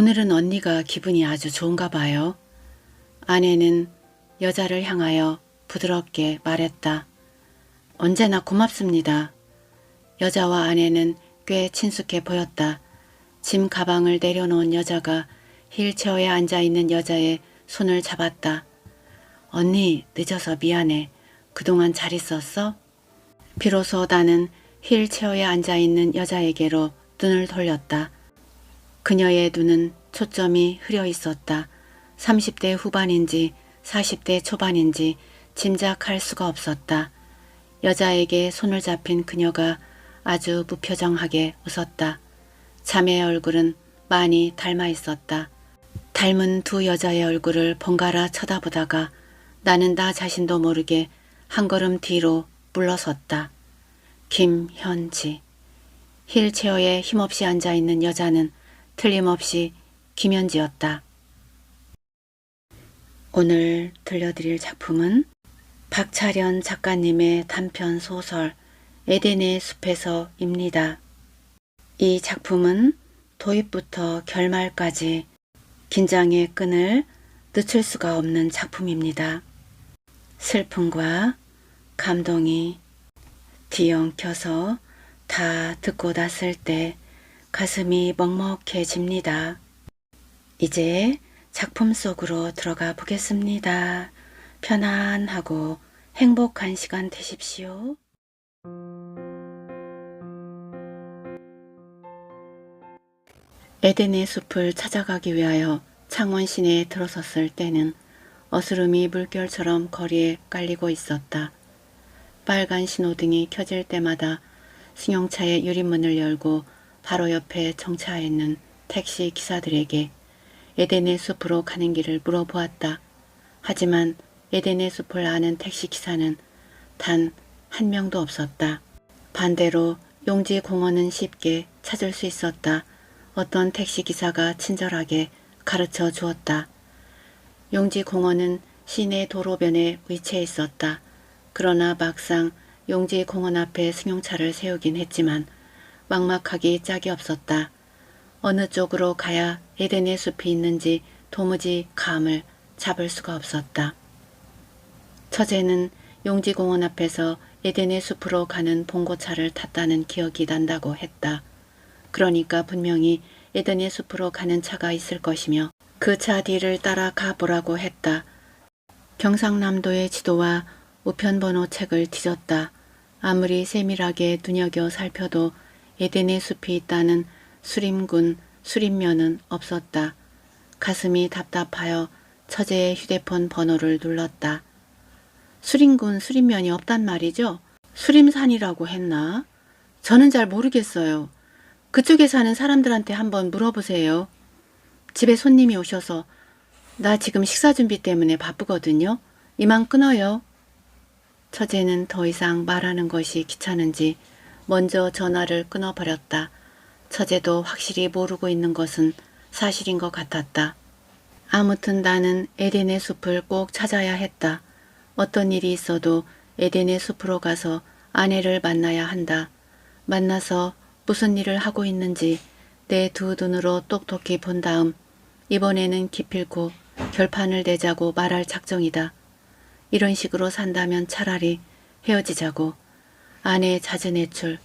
오늘은 언니가 기분이 아주 좋은가 봐요. 아내는 여자를 향하여 부드럽게 말했다. 언제나 고맙습니다. 여자와 아내는 꽤 친숙해 보였다. 짐 가방을 내려놓은 여자가 휠체어에 앉아있는 여자의 손을 잡았다. 언니, 늦어서 미안해. 그동안 잘 있었어? 비로소 나는 휠체어에 앉아있는 여자에게로 눈을 돌렸다. 그녀의 눈은 초점이 흐려 있었다. 30대 후반인지 40대 초반인지 짐작할 수가 없었다. 여자에게 손을 잡힌 그녀가 아주 무표정하게 웃었다. 자매의 얼굴은 많이 닮아 있었다. 닮은 두 여자의 얼굴을 번갈아 쳐다보다가 나는 나 자신도 모르게 한 걸음 뒤로 물러섰다. 김현지. 휠체어에 힘없이 앉아있는 여자는 틀림없이 김현지였다. 오늘 들려드릴 작품은 박차련 작가님의 단편 소설 에덴의 숲에서입니다. 이 작품은 도입부터 결말까지 긴장의 끈을 늦출 수가 없는 작품입니다. 슬픔과 감동이 뒤엉켜서 다 듣고 났을 때 가슴이 먹먹해집니다. 이제 작품 속으로 들어가 보겠습니다. 편안하고 행복한 시간 되십시오. 에덴의 숲을 찾아가기 위하여 창원 시내에 들어섰을 때는 어스름이 물결처럼 거리에 깔리고 있었다. 빨간 신호등이 켜질 때마다 승용차의 유리문을 열고 바로 옆에 정차했는 택시 기사들에게 에덴의 숲으로 가는 길을 물어보았다. 하지만 에덴의 숲을 아는 택시 기사는 단 한 명도 없었다. 반대로 용지 공원은 쉽게 찾을 수 있었다. 어떤 택시 기사가 친절하게 가르쳐 주었다. 용지 공원은 시내 도로변에 위치해 있었다. 그러나 막상 용지 공원 앞에 승용차를 세우긴 했지만 막막하기 짝이 없었다. 어느 쪽으로 가야 에덴의 숲이 있는지 도무지 감을 잡을 수가 없었다. 처제는 용지공원 앞에서 에덴의 숲으로 가는 봉고차를 탔다는 기억이 난다고 했다. 그러니까 분명히 에덴의 숲으로 가는 차가 있을 것이며 그 차 뒤를 따라 가보라고 했다. 경상남도의 지도와 우편번호 책을 뒤졌다. 아무리 세밀하게 눈여겨 살펴도 에덴의 숲이 있다는 수림군, 수림면은 없었다. 가슴이 답답하여 처제의 휴대폰 번호를 눌렀다. 수림군, 수림면이 없단 말이죠? 수림산이라고 했나? 저는 잘 모르겠어요. 그쪽에 사는 사람들한테 한번 물어보세요. 집에 손님이 오셔서 나 지금 식사 준비 때문에 바쁘거든요. 이만 끊어요. 처제는 더 이상 말하는 것이 귀찮은지 먼저 전화를 끊어버렸다. 처제도 확실히 모르고 있는 것은 사실인 것 같았다. 아무튼 나는 에덴의 숲을 꼭 찾아야 했다. 어떤 일이 있어도 에덴의 숲으로 가서 아내를 만나야 한다. 만나서 무슨 일을 하고 있는지 내 두 눈으로 똑똑히 본 다음 이번에는 기필코 결판을 내자고 말할 작정이다. 이런 식으로 산다면 차라리 헤어지자고. 아내의 잦은 외출,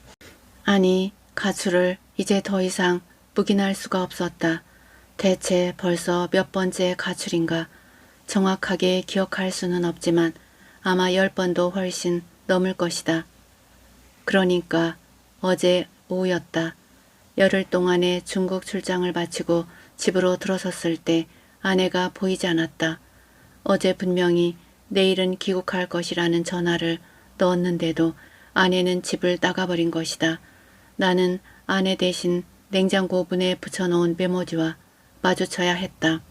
아니 가출을 이제 더 이상 묵인할 수가 없었다. 대체 벌써 몇 번째 가출인가. 정확하게 기억할 수는 없지만 아마 10번도 훨씬 넘을 것이다. 그러니까 어제 오후였다. 열흘 동안의 중국 출장을 마치고 집으로 들어섰을 때 아내가 보이지 않았다. 어제 분명히 내일은 귀국할 것이라는 전화를 넣었는데도 아내는 집을 나가버린 것이다. 나는 아내 대신 냉장고 문에 붙여놓은 메모지와 마주쳐야 했다.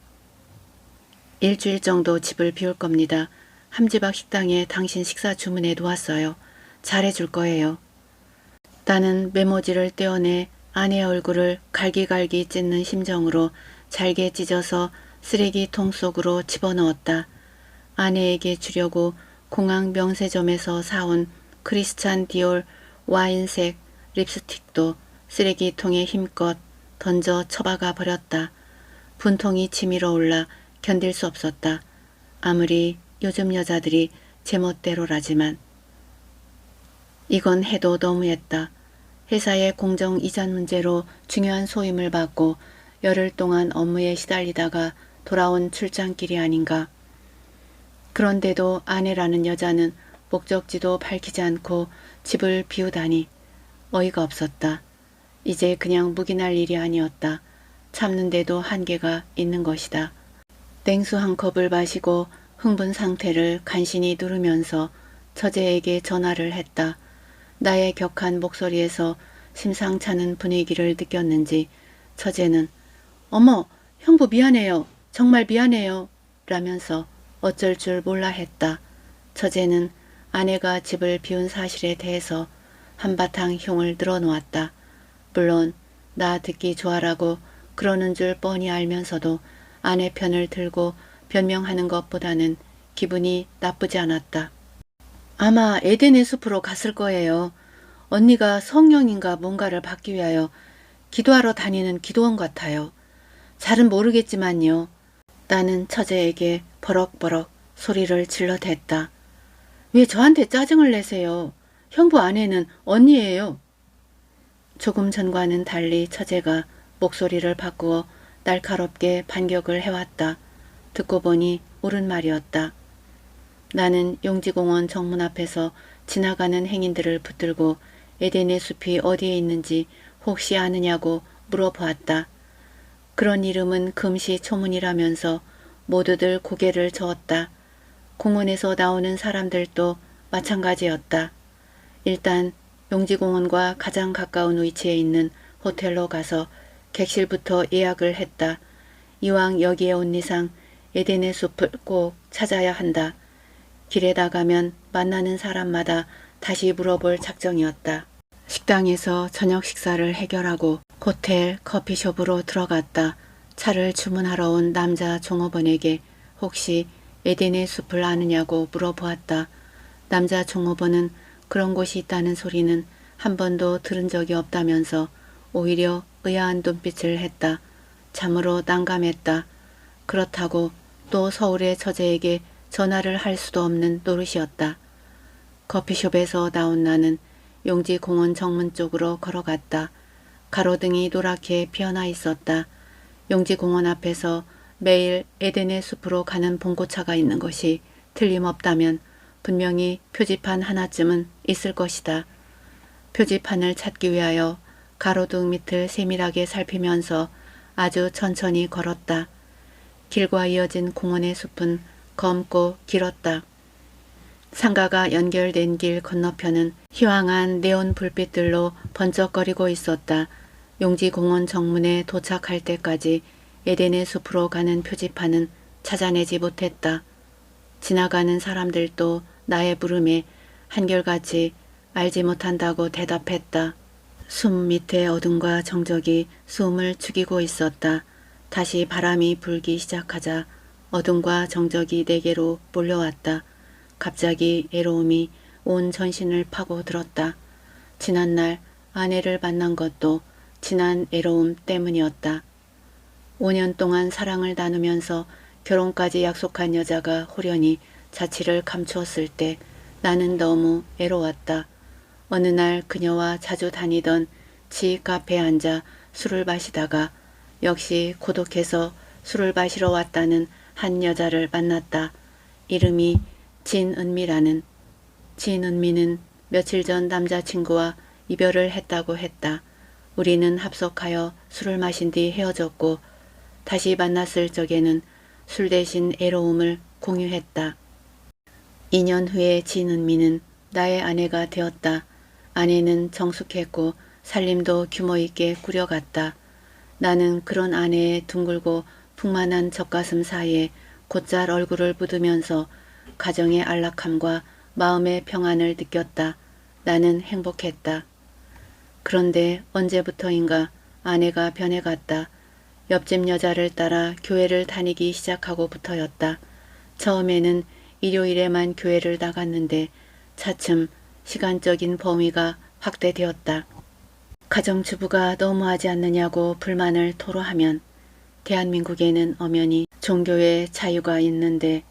일주일 정도 집을 비울 겁니다. 함지박 식당에 당신 식사 주문해 놓았어요. 잘해줄 거예요. 나는 메모지를 떼어내 아내의 얼굴을 갈기갈기 찢는 심정으로 잘게 찢어서 쓰레기통 속으로 집어넣었다. 아내에게 주려고 공항 명세점에서 사온 크리스찬 디올 와인색 립스틱도 쓰레기통에 힘껏 던져 처박아 버렸다. 분통이 치밀어 올라 견딜 수 없었다. 아무리 요즘 여자들이 제멋대로라지만 이건 해도 너무했다. 회사의 공정 이전 문제로 중요한 소임을 받고 열흘 동안 업무에 시달리다가 돌아온 출장길이 아닌가. 그런데도 아내라는 여자는 목적지도 밝히지 않고 집을 비우다니 어이가 없었다. 이제 그냥 묵인할 일이 아니었다. 참는데도 한계가 있는 것이다. 냉수 한 컵을 마시고 흥분 상태를 간신히 누르면서 처제에게 전화를 했다. 나의 격한 목소리에서 심상찮은 분위기를 느꼈는지 처제는 어머, 형부 미안해요. 정말 미안해요. 라면서 어쩔 줄 몰라 했다. 처제는 아내가 집을 비운 사실에 대해서 한바탕 흉을 늘어놓았다. 물론 나 듣기 좋아라고 그러는 줄 뻔히 알면서도 아내 편을 들고 변명하는 것보다는 기분이 나쁘지 않았다. 아마 에덴의 숲으로 갔을 거예요. 언니가 성령인가 뭔가를 받기 위하여 기도하러 다니는 기도원 같아요. 잘은 모르겠지만요. 나는 처제에게 버럭버럭 소리를 질러댔다. 왜 저한테 짜증을 내세요? 형부 아내는 언니예요. 조금 전과는 달리 처제가 목소리를 바꾸어 날카롭게 반격을 해왔다. 듣고 보니 옳은 말이었다. 나는 용지공원 정문 앞에서 지나가는 행인들을 붙들고 에덴의 숲이 어디에 있는지 혹시 아느냐고 물어보았다. 그런 이름은 금시초문이라면서 모두들 고개를 저었다. 공원에서 나오는 사람들도 마찬가지였다. 일단 용지공원과 가장 가까운 위치에 있는 호텔로 가서 객실부터 예약을 했다. 이왕 여기에 온 이상 에덴의 숲을 꼭 찾아야 한다. 길에 나가면 만나는 사람마다 다시 물어볼 작정이었다. 식당에서 저녁 식사를 해결하고 호텔 커피숍으로 들어갔다. 차를 주문하러 온 남자 종업원에게 혹시 에덴의 숲을 아느냐고 물어보았다. 남자 종업원은 그런 곳이 있다는 소리는 한 번도 들은 적이 없다면서 오히려 의아한 눈빛을 했다. 참으로 난감했다. 그렇다고 또 서울의 처제에게 전화를 할 수도 없는 노릇이었다. 커피숍에서 나온 나는 용지공원 정문 쪽으로 걸어갔다. 가로등이 노랗게 피어나 있었다. 용지공원 앞에서 매일 에덴의 숲으로 가는 봉고차가 있는 것이 틀림없다면 분명히 표지판 하나쯤은 있을 것이다. 표지판을 찾기 위하여 가로등 밑을 세밀하게 살피면서 아주 천천히 걸었다. 길과 이어진 공원의 숲은 검고 길었다. 상가가 연결된 길 건너편은 희왕한 네온 불빛들로 번쩍거리고 있었다. 용지공원 정문에 도착할 때까지 에덴의 숲으로 가는 표지판은 찾아내지 못했다. 지나가는 사람들도 나의 부름에 한결같이 알지 못한다고 대답했다. 숲 밑의 어둠과 정적이 숨을 죽이고 있었다. 다시 바람이 불기 시작하자 어둠과 정적이 내게로 몰려왔다. 갑자기 애로움이 온 전신을 파고들었다. 지난날 아내를 만난 것도 지난 애로움 때문이었다. 5년 동안 사랑을 나누면서 결혼까지 약속한 여자가 호련히 자취를 감추었을 때 나는 너무 애로웠다. 어느 날 그녀와 자주 다니던 지 카페에 앉아 술을 마시다가 역시 고독해서 술을 마시러 왔다는 한 여자를 만났다. 이름이 진은미라는. 진은미는 며칠 전 남자친구와 이별을 했다고 했다. 우리는 합석하여 술을 마신 뒤 헤어졌고 다시 만났을 적에는 술 대신 애로움을 공유했다. 2년 후에 진은미는 나의 아내가 되었다. 아내는 정숙했고 살림도 규모 있게 꾸려갔다. 나는 그런 아내의 둥글고 풍만한 젖가슴 사이에 곧잘 얼굴을 묻으면서 가정의 안락함과 마음의 평안을 느꼈다. 나는 행복했다. 그런데 언제부터인가 아내가 변해갔다. 옆집 여자를 따라 교회를 다니기 시작하고부터였다. 처음에는 일요일에만 교회를 나갔는데 차츰 시간적인 범위가 확대되었다. 가정주부가 너무하지 않느냐고 불만을 토로하면 대한민국에는 엄연히 종교의 자유가 있는데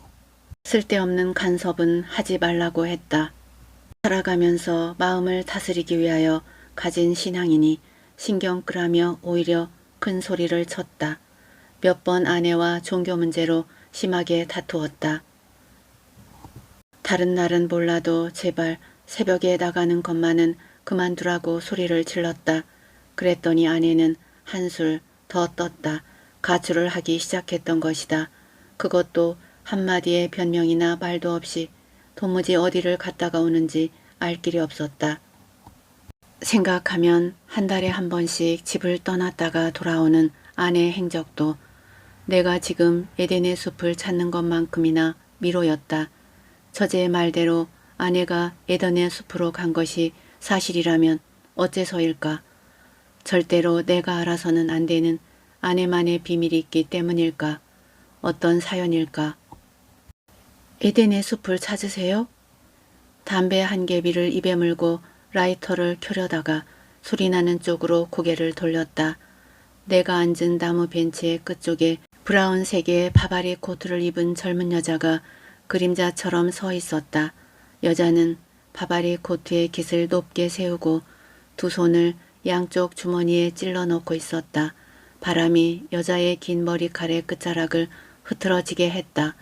쓸데없는 간섭은 하지 말라고 했다. 살아가면서 마음을 다스리기 위하여 가진 신앙이니 신경 끄라며 오히려 큰 소리를 쳤다. 몇 번 아내와 종교 문제로 심하게 다투었다. 다른 날은 몰라도 제발 새벽에 나가는 것만은 그만두라고 소리를 질렀다. 그랬더니 아내는 한술 더 떴다. 가출을 하기 시작했던 것이다. 그것도 한마디의 변명이나 말도 없이 도무지 어디를 갔다가 오는지 알 길이 없었다. 생각하면 한 달에 한 번씩 집을 떠났다가 돌아오는 아내의 행적도 내가 지금 에덴의 숲을 찾는 것만큼이나 미로였다. 처제의 말대로 아내가 에덴의 숲으로 간 것이 사실이라면 어째서일까? 절대로 내가 알아서는 안 되는 아내만의 비밀이 있기 때문일까? 어떤 사연일까? 에덴의 숲을 찾으세요? 담배 한 개비를 입에 물고 라이터를 켜려다가 소리나는 쪽으로 고개를 돌렸다. 내가 앉은 나무 벤치의 끝쪽에 브라운색의 바바리 코트를 입은 젊은 여자가 그림자처럼 서 있었다. 여자는 바바리 코트의 깃을 높게 세우고 두 손을 양쪽 주머니에 찔러 넣고 있었다. 바람이 여자의 긴 머리칼의 끝자락을 흐트러지게 했다.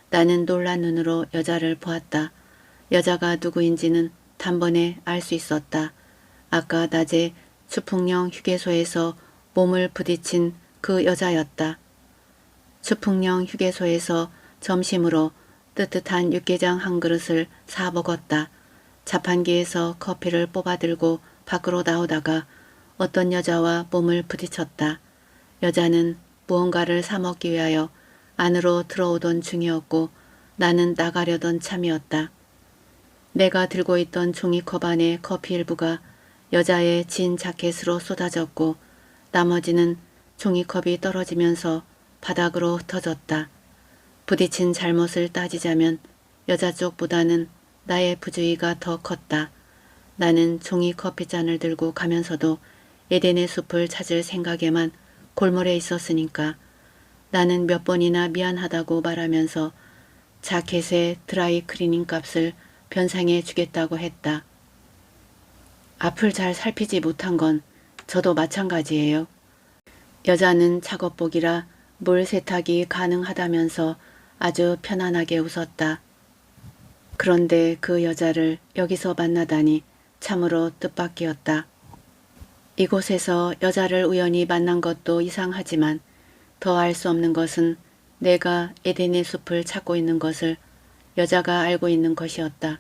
나는 놀란 눈으로 여자를 보았다. 여자가 누구인지는 단번에 알 수 있었다. 아까 낮에 추풍령 휴게소에서 몸을 부딪힌 그 여자였다. 추풍령 휴게소에서 점심으로 뜨뜻한 육개장 한 그릇을 사 먹었다. 자판기에서 커피를 뽑아들고 밖으로 나오다가 어떤 여자와 몸을 부딪혔다. 여자는 무언가를 사 먹기 위하여 안으로 들어오던 중이었고 나는 나가려던 참이었다. 내가 들고 있던 종이컵 안에 커피 일부가 여자의 진 자켓으로 쏟아졌고 나머지는 종이컵이 떨어지면서 바닥으로 흩어졌다. 부딪힌 잘못을 따지자면 여자 쪽보다는 나의 부주의가 더 컸다. 나는 종이 커피잔을 들고 가면서도 에덴의 숲을 찾을 생각에만 골몰해 있었으니까 나는 몇 번이나 미안하다고 말하면서 자켓의 드라이 클리닝 값을 변상해 주겠다고 했다. 앞을 잘 살피지 못한 건 저도 마찬가지예요. 여자는 작업복이라 물 세탁이 가능하다면서 아주 편안하게 웃었다. 그런데 그 여자를 여기서 만나다니 참으로 뜻밖이었다. 이곳에서 여자를 우연히 만난 것도 이상하지만 더 알 수 없는 것은 내가 에덴의 숲을 찾고 있는 것을 여자가 알고 있는 것이었다.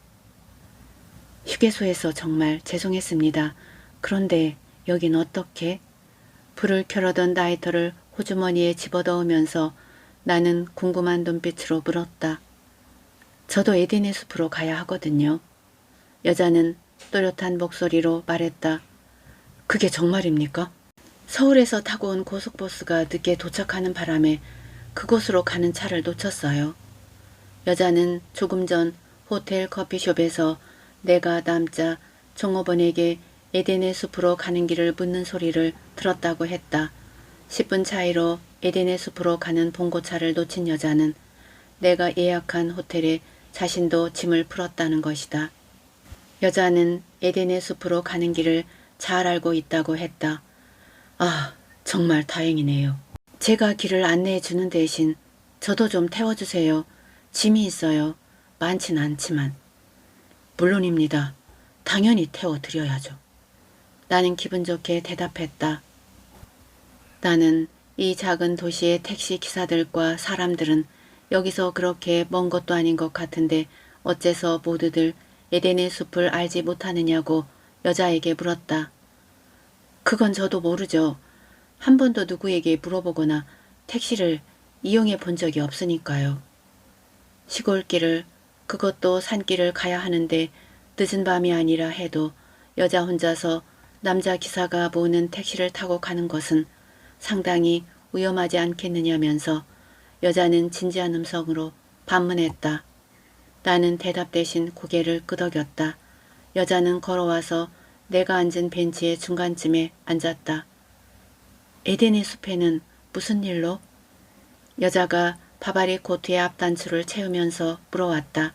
휴게소에서 정말 죄송했습니다. 그런데 여긴 어떻게? 불을 켜려던 라이터를 호주머니에 집어넣으면서 나는 궁금한 눈빛으로 물었다. 저도 에덴의 숲으로 가야 하거든요. 여자는 또렷한 목소리로 말했다. 그게 정말입니까? 서울에서 타고 온 고속버스가 늦게 도착하는 바람에 그곳으로 가는 차를 놓쳤어요. 여자는 조금 전 호텔 커피숍에서 내가 남자 종업원에게 에덴의 숲으로 가는 길을 묻는 소리를 들었다고 했다. 10분 차이로 에덴의 숲으로 가는 봉고차를 놓친 여자는 내가 예약한 호텔에 자신도 짐을 풀었다는 것이다. 여자는 에덴의 숲으로 가는 길을 잘 알고 있다고 했다. 아, 정말 다행이네요. 제가 길을 안내해 주는 대신 저도 좀 태워주세요. 짐이 있어요. 많진 않지만. 물론입니다. 당연히 태워드려야죠. 나는 기분 좋게 대답했다. 나는 이 작은 도시의 택시 기사들과 사람들은 여기서 그렇게 먼 것도 아닌 것 같은데 어째서 모두들 에덴의 숲을 알지 못하느냐고 여자에게 물었다. 그건 저도 모르죠. 한 번도 누구에게 물어보거나 택시를 이용해 본 적이 없으니까요. 시골길을 그것도 산길을 가야 하는데 늦은 밤이 아니라 해도 여자 혼자서 남자 기사가 모으는 택시를 타고 가는 것은 상당히 위험하지 않겠느냐면서 여자는 진지한 음성으로 반문했다. 나는 대답 대신 고개를 끄덕였다. 여자는 걸어와서 내가 앉은 벤치의 중간쯤에 앉았다. 에덴의 숲에는 무슨 일로? 여자가 바바리 코트의 앞단추를 채우면서 물어왔다.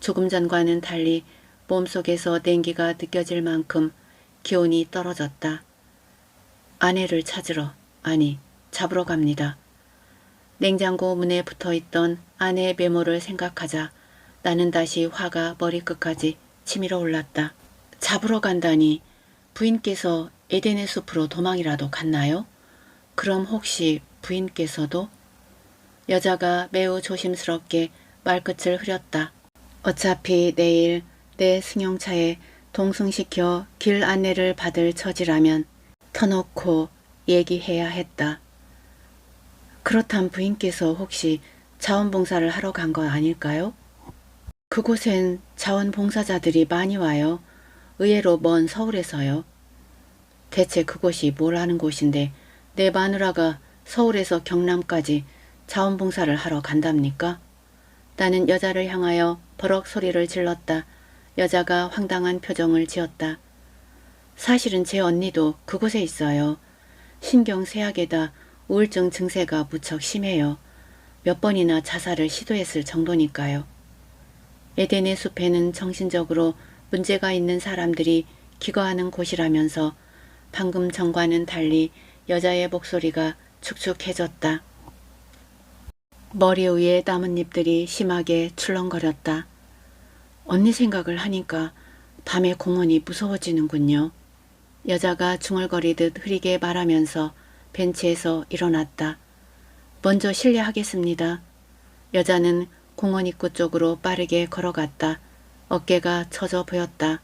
조금 전과는 달리 몸속에서 냉기가 느껴질 만큼 기온이 떨어졌다. 아내를 찾으러, 아니, 잡으러 갑니다. 냉장고 문에 붙어있던 아내의 메모를 생각하자 나는 다시 화가 머리끝까지 치밀어 올랐다. 잡으러 간다니 부인께서 에덴의 숲으로 도망이라도 갔나요? 그럼 혹시 부인께서도? 여자가 매우 조심스럽게 말끝을 흐렸다. 어차피 내일 내 승용차에 동승시켜 길 안내를 받을 처지라면 터놓고 얘기해야 했다. 그렇단 부인께서 혹시 자원봉사를 하러 간 거 아닐까요? 그곳엔 자원봉사자들이 많이 와요. 의외로 먼 서울에서요. 대체 그곳이 뭘 하는 곳인데 내 마누라가 서울에서 경남까지 자원봉사를 하러 간답니까? 나는 여자를 향하여 버럭 소리를 질렀다. 여자가 황당한 표정을 지었다. 사실은 제 언니도 그곳에 있어요. 신경쇠약에다 우울증 증세가 무척 심해요. 몇 번이나 자살을 시도했을 정도니까요. 에덴의 숲에는 정신적으로 문제가 있는 사람들이 기거하는 곳이라면서 방금 전과는 달리 여자의 목소리가 축축해졌다. 머리 위에 나뭇잎들이 심하게 출렁거렸다. 언니 생각을 하니까 밤에 공원이 무서워지는군요. 여자가 중얼거리듯 흐리게 말하면서 벤치에서 일어났다. 먼저 실례하겠습니다. 여자는 공원 입구 쪽으로 빠르게 걸어갔다. 어깨가 처져 보였다.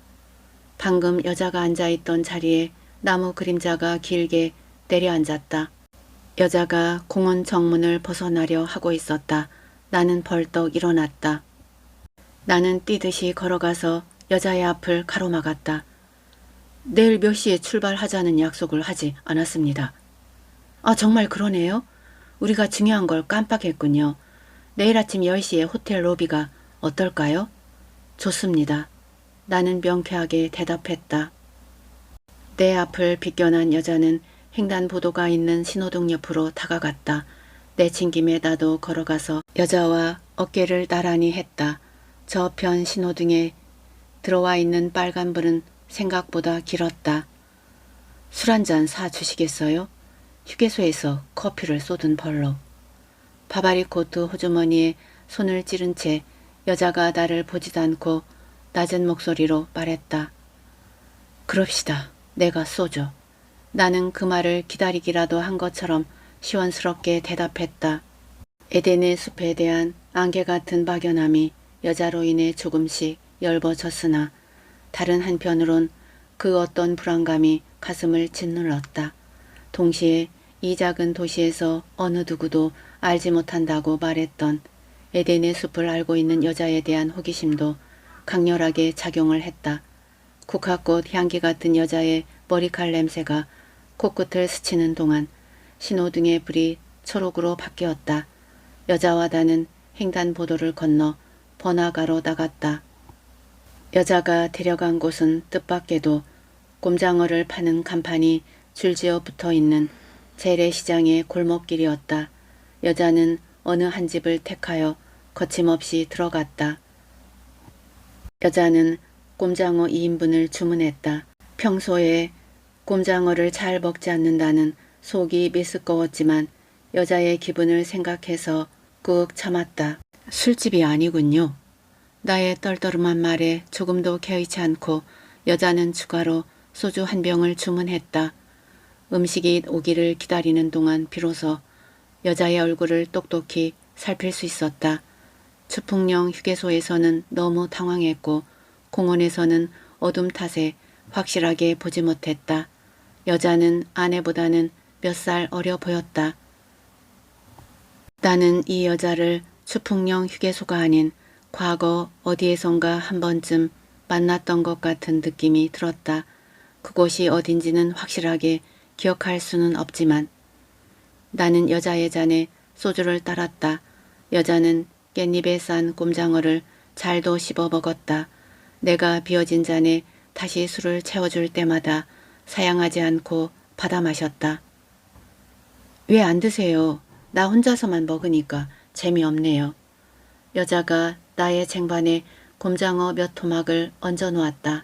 방금 여자가 앉아있던 자리에 나무 그림자가 길게 내려앉았다. 여자가 공원 정문을 벗어나려 하고 있었다. 나는 벌떡 일어났다. 나는 뛰듯이 걸어가서 여자의 앞을 가로막았다. 내일 몇 시에 출발하자는 약속을 하지 않았습니다. 아, 정말 그러네요. 우리가 중요한 걸 깜빡했군요. 내일 아침 10시에 호텔 로비가 어떨까요? 좋습니다. 나는 명쾌하게 대답했다. 내 앞을 비껴난 여자는 횡단보도가 있는 신호등 옆으로 다가갔다. 내친김에 나도 걸어가서 여자와 어깨를 나란히 했다. 저편 신호등에 들어와 있는 빨간불은 생각보다 길었다. 술 한잔 사주시겠어요? 휴게소에서 커피를 쏟은 벌로. 바바리 코트 호주머니에 손을 찌른 채 여자가 나를 보지도 않고 낮은 목소리로 말했다. 그럽시다. 내가 쏘죠. 나는 그 말을 기다리기라도 한 것처럼 시원스럽게 대답했다. 에덴의 숲에 대한 안개 같은 막연함이 여자로 인해 조금씩 엷어졌으나 다른 한편으론 그 어떤 불안감이 가슴을 짓눌렀다. 동시에 이 작은 도시에서 어느 누구도 알지 못한다고 말했던 에덴의 숲을 알고 있는 여자에 대한 호기심도 강렬하게 작용을 했다. 국화꽃 향기 같은 여자의 머리칼 냄새가 코끝을 스치는 동안 신호등의 불이 초록으로 바뀌었다. 여자와 나는 횡단보도를 건너 번화가로 나갔다. 여자가 데려간 곳은 뜻밖에도 꼼장어를 파는 간판이 줄지어 붙어있는 재래시장의 골목길이었다. 여자는 어느 한 집을 택하여 거침없이 들어갔다. 여자는 꼼장어 2인분을 주문했다. 평소에 꼼장어를 잘 먹지 않는다는 속이 메스꺼웠지만 여자의 기분을 생각해서 꾹 참았다. 술집이 아니군요. 나의 떨떠름한 말에 조금도 개의치 않고 여자는 추가로 소주 한 병을 주문했다. 음식이 오기를 기다리는 동안 비로소 여자의 얼굴을 똑똑히 살필 수 있었다. 추풍령 휴게소에서는 너무 당황했고 공원에서는 어둠 탓에 확실하게 보지 못했다. 여자는 아내보다는 몇 살 어려 보였다. 나는 이 여자를 추풍령 휴게소가 아닌 과거 어디에선가 한 번쯤 만났던 것 같은 느낌이 들었다. 그곳이 어딘지는 확실하게 기억할 수는 없지만 나는 여자의 잔에 소주를 따랐다. 여자는 깻잎에 싼 꼼장어를 잘도 씹어 먹었다. 내가 비어진 잔에 다시 술을 채워줄 때마다 사양하지 않고 받아 마셨다. 왜 안 드세요? 나 혼자서만 먹으니까 재미없네요. 여자가 나의 쟁반에 곰장어 몇 토막을 얹어 놓았다.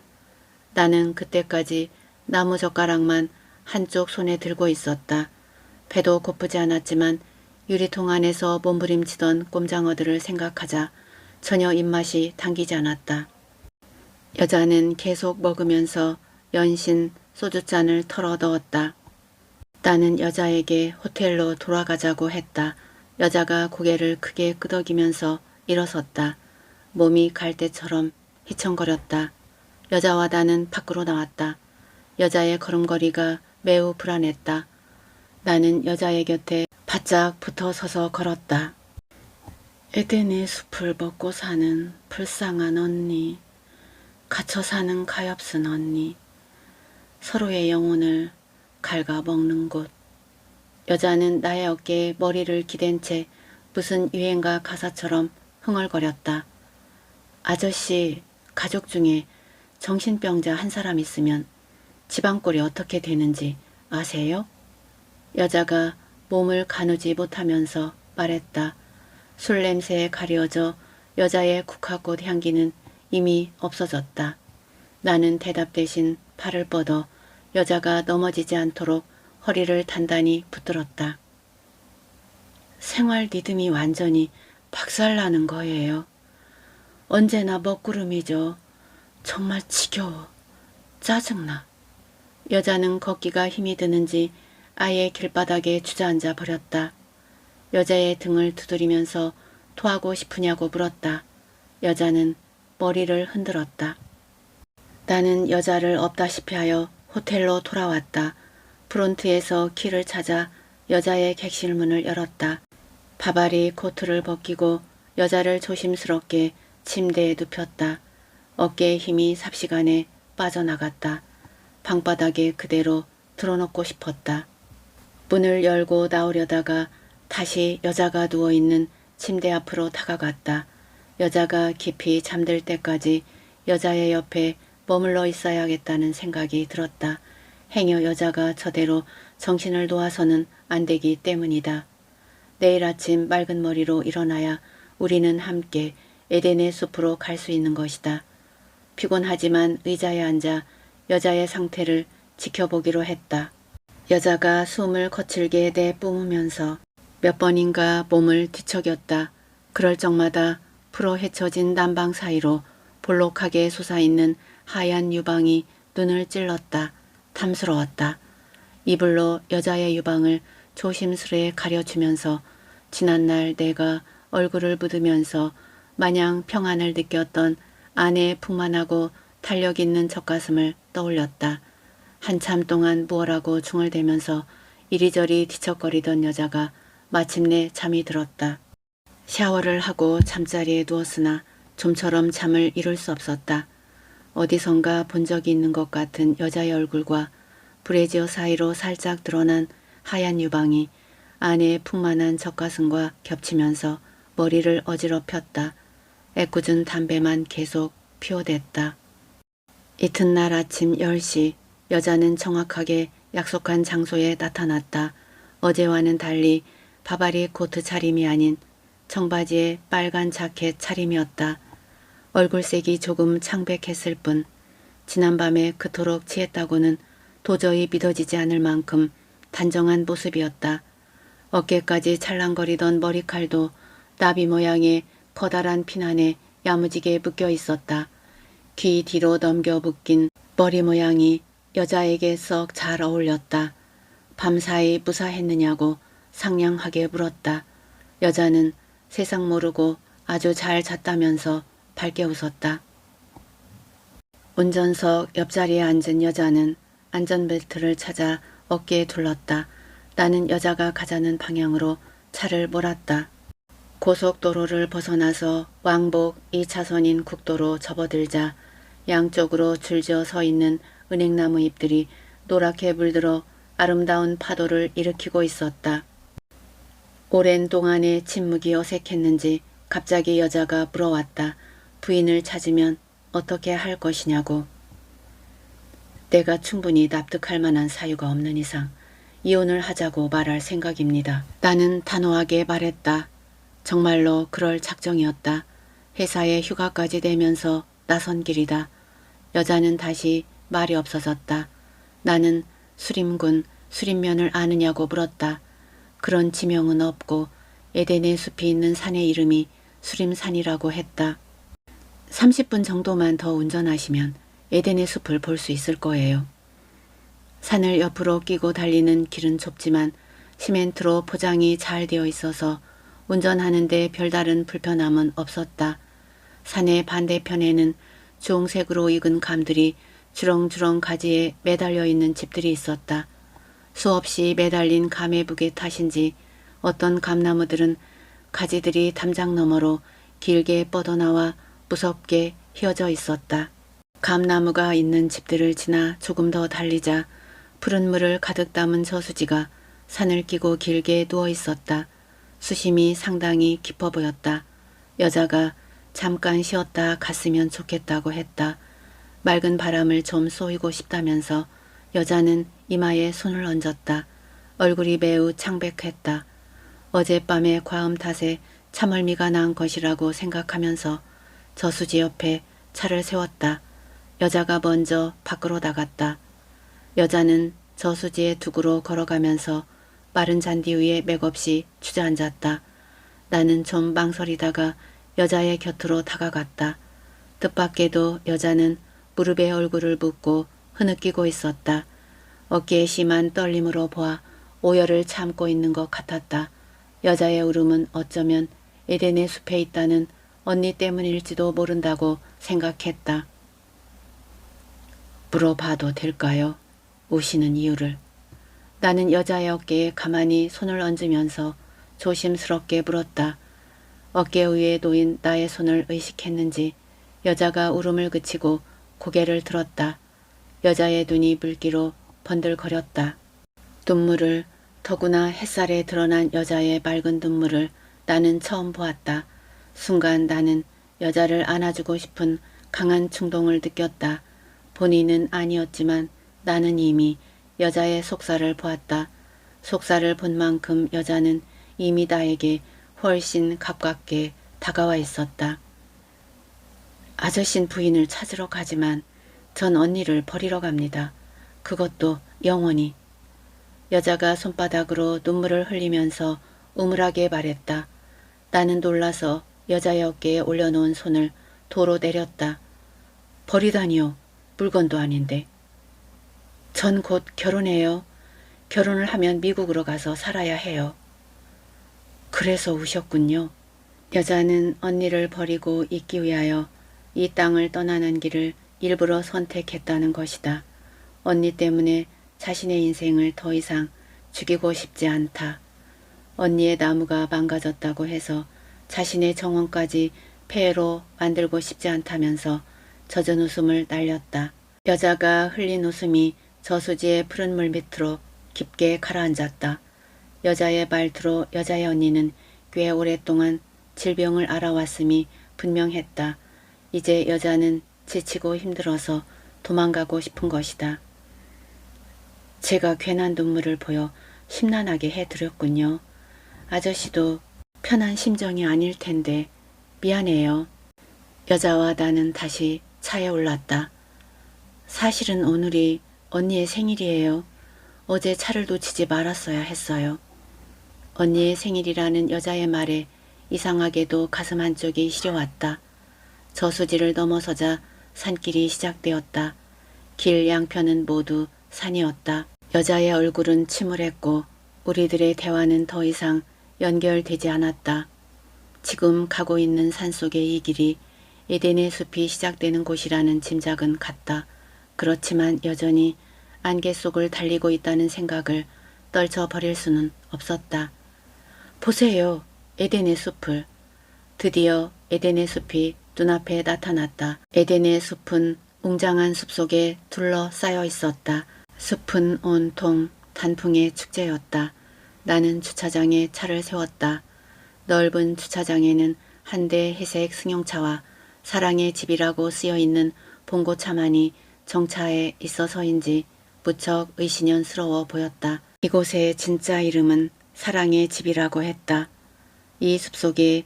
나는 그때까지 나무젓가락만 한쪽 손에 들고 있었다. 배도 고프지 않았지만 유리통 안에서 몸부림치던 꼼장어들을 생각하자 전혀 입맛이 당기지 않았다. 여자는 계속 먹으면서 연신 소주잔을 털어 넣었다. 나는 여자에게 호텔로 돌아가자고 했다. 여자가 고개를 크게 끄덕이면서 일어섰다. 몸이 갈대처럼 휘청거렸다. 여자와 나는 밖으로 나왔다. 여자의 걸음걸이가 매우 불안했다. 나는 여자의 곁에 바짝 붙어 서서 걸었다. 에덴의 숲을 먹고 사는 불쌍한 언니, 갇혀 사는 가엾은 언니, 서로의 영혼을 갉아먹는 곳. 여자는 나의 어깨에 머리를 기댄 채 무슨 유행가 가사처럼 흥얼거렸다. 아저씨, 가족 중에 정신병자 한 사람 있으면 지방골이 어떻게 되는지 아세요? 여자가 몸을 가누지 못하면서 말했다. 술 냄새에 가려져 여자의 국화꽃 향기는 이미 없어졌다. 나는 대답 대신 팔을 뻗어 여자가 넘어지지 않도록 허리를 단단히 붙들었다. 생활 리듬이 완전히 박살나는 거예요. 언제나 먹구름이죠. 정말 지겨워. 짜증나. 여자는 걷기가 힘이 드는지 아예 길바닥에 주저앉아 버렸다. 여자의 등을 두드리면서 토하고 싶으냐고 물었다. 여자는 머리를 흔들었다. 나는 여자를 없다시피 하여 호텔로 돌아왔다. 프론트에서 키를 찾아 여자의 객실 문을 열었다. 바바리 코트를 벗기고 여자를 조심스럽게 침대에 눕혔다. 어깨에 힘이 삽시간에 빠져나갔다. 방바닥에 그대로 드러놓고 싶었다. 문을 열고 나오려다가 다시 여자가 누워있는 침대 앞으로 다가갔다. 여자가 깊이 잠들 때까지 여자의 옆에 머물러 있어야겠다는 생각이 들었다. 행여 여자가 저대로 정신을 놓아서는 안 되기 때문이다. 내일 아침 맑은 머리로 일어나야 우리는 함께 에덴의 숲으로 갈 수 있는 것이다. 피곤하지만 의자에 앉아 여자의 상태를 지켜보기로 했다. 여자가 숨을 거칠게 내뿜으면서 몇 번인가 몸을 뒤척였다. 그럴 적마다 풀어 헤쳐진 난방 사이로 볼록하게 솟아있는 하얀 유방이 눈을 찔렀다. 탐스러웠다. 이불로 여자의 유방을 조심스레 가려주면서 지난날 내가 얼굴을 묻으면서 마냥 평안을 느꼈던 아내의 풍만하고 탄력 있는 젖가슴을 떠올렸다. 한참 동안 무엇라고 중얼대면서 이리저리 뒤척거리던 여자가 마침내 잠이 들었다. 샤워를 하고 잠자리에 누웠으나 좀처럼 잠을 이룰 수 없었다. 어디선가 본 적이 있는 것 같은 여자의 얼굴과 브래지어 사이로 살짝 드러난 하얀 유방이 아내의 풍만한 젖가슴과 겹치면서 머리를 어지럽혔다. 애꿎은 담배만 계속 피워댔다. 이튿날 아침 10시 여자는 정확하게 약속한 장소에 나타났다. 어제와는 달리 바바리 코트 차림이 아닌 청바지에 빨간 자켓 차림이었다. 얼굴색이 조금 창백했을 뿐 지난밤에 그토록 취했다고는 도저히 믿어지지 않을 만큼 단정한 모습이었다. 어깨까지 찰랑거리던 머리칼도 나비 모양의 커다란 핀 안에 야무지게 묶여 있었다. 귀 뒤로 넘겨 묶인 머리 모양이 여자에게 썩 잘 어울렸다. 밤사이 무사했느냐고 상냥하게 물었다. 여자는 세상 모르고 아주 잘 잤다면서 밝게 웃었다. 운전석 옆자리에 앉은 여자는 안전벨트를 찾아 어깨에 둘렀다. 나는 여자가 가자는 방향으로 차를 몰았다. 고속도로를 벗어나서 왕복 2차선인 국도로 접어들자 양쪽으로 줄지어 서 있는 은행나무 잎들이 노랗게 물들어 아름다운 파도를 일으키고 있었다. 오랜 동안의 침묵이 어색했는지 갑자기 여자가 물어왔다. 부인을 찾으면 어떻게 할 것이냐고. 내가 충분히 납득할 만한 사유가 없는 이상 이혼을 하자고 말할 생각입니다. 나는 단호하게 말했다. 정말로 그럴 작정이었다. 회사에 휴가까지 내면서 나선 길이다. 여자는 다시 말이 없어졌다. 나는 수림군 수림면을 아느냐고 물었다. 그런 지명은 없고 에덴의 숲이 있는 산의 이름이 수림산이라고 했다. 30분 정도만 더 운전하시면 에덴의 숲을 볼 수 있을 거예요. 산을 옆으로 끼고 달리는 길은 좁지만 시멘트로 포장이 잘 되어 있어서 운전하는데 별다른 불편함은 없었다. 산의 반대편에는 주홍색으로 익은 감들이 주렁주렁 가지에 매달려 있는 집들이 있었다. 수없이 매달린 감의 북의 탓인지 어떤 감나무들은 가지들이 담장 너머로 길게 뻗어나와 무섭게 휘어져 있었다. 감나무가 있는 집들을 지나 조금 더 달리자 푸른 물을 가득 담은 저수지가 산을 끼고 길게 누워 있었다. 수심이 상당히 깊어 보였다. 여자가 잠깐 쉬었다 갔으면 좋겠다고 했다. 맑은 바람을 좀 쏘이고 싶다면서 여자는 이마에 손을 얹었다. 얼굴이 매우 창백했다. 어젯밤의 과음 탓에 참을미가 난 것이라고 생각하면서 저수지 옆에 차를 세웠다. 여자가 먼저 밖으로 나갔다. 여자는 저수지의 두구로 걸어가면서 마른 잔디 위에 맥없이 주저앉았다. 나는 좀 망설이다가 여자의 곁으로 다가갔다. 뜻밖에도 여자는 무릎에 얼굴을 묻고 흐느끼고 있었다. 어깨에 심한 떨림으로 보아 오열을 참고 있는 것 같았다. 여자의 울음은 어쩌면 에덴의 숲에 있다는 언니 때문일지도 모른다고 생각했다. 물어봐도 될까요? 우시는 이유를. 나는 여자의 어깨에 가만히 손을 얹으면서 조심스럽게 물었다. 어깨 위에 놓인 나의 손을 의식했는지 여자가 울음을 그치고 고개를 들었다. 여자의 눈이 물기로 번들거렸다. 눈물을, 더구나 햇살에 드러난 여자의 맑은 눈물을 나는 처음 보았다. 순간 나는 여자를 안아주고 싶은 강한 충동을 느꼈다. 본인은 아니었지만 나는 이미 여자의 속살을 보았다. 속살을 본 만큼 여자는 이미 나에게 훨씬 가깝게 다가와 있었다. 아저씨는 부인을 찾으러 가지만 전 언니를 버리러 갑니다. 그것도 영원히. 여자가 손바닥으로 눈물을 흘리면서 우물하게 말했다. 나는 놀라서 여자의 어깨에 올려놓은 손을 도로 내렸다. 버리다니요. 물건도 아닌데. 전 곧 결혼해요. 결혼을 하면 미국으로 가서 살아야 해요. 그래서 우셨군요. 여자는 언니를 버리고 있기 위하여 이 땅을 떠나는 길을 일부러 선택했다는 것이다. 언니 때문에 자신의 인생을 더 이상 죽이고 싶지 않다. 언니의 나무가 망가졌다고 해서 자신의 정원까지 폐해로 만들고 싶지 않다면서 젖은 웃음을 날렸다. 여자가 흘린 웃음이 저수지의 푸른 물 밑으로 깊게 가라앉았다. 여자의 말투로 여자의 언니는 꽤 오랫동안 질병을 앓아왔음이 분명했다. 이제 여자는 지치고 힘들어서 도망가고 싶은 것이다. 제가 괜한 눈물을 보여 심란하게 해드렸군요. 아저씨도 편한 심정이 아닐 텐데 미안해요. 여자와 나는 다시 차에 올랐다. 사실은 오늘이 언니의 생일이에요. 어제 차를 놓치지 말았어야 했어요. 언니의 생일이라는 여자의 말에 이상하게도 가슴 한쪽이 시려왔다. 저수지를 넘어서자 산길이 시작되었다. 길 양편은 모두 산이었다. 여자의 얼굴은 침울했고 우리들의 대화는 더 이상 연결되지 않았다. 지금 가고 있는 산속의 이 길이 에덴의 숲이 시작되는 곳이라는 짐작은 같다. 그렇지만 여전히 안개 속을 달리고 있다는 생각을 떨쳐버릴 수는 없었다. 보세요. 에덴의 숲을. 드디어 에덴의 숲이 눈앞에 나타났다. 에덴의 숲은 웅장한 숲속에 둘러싸여 있었다. 숲은 온통 단풍의 축제였다. 나는 주차장에 차를 세웠다. 넓은 주차장에는 한 대 회색 승용차와 사랑의 집이라고 쓰여있는 봉고차만이 정차해 있어서인지 무척 의심연스러워 보였다. 이곳의 진짜 이름은 사랑의 집이라고 했다. 이 숲속에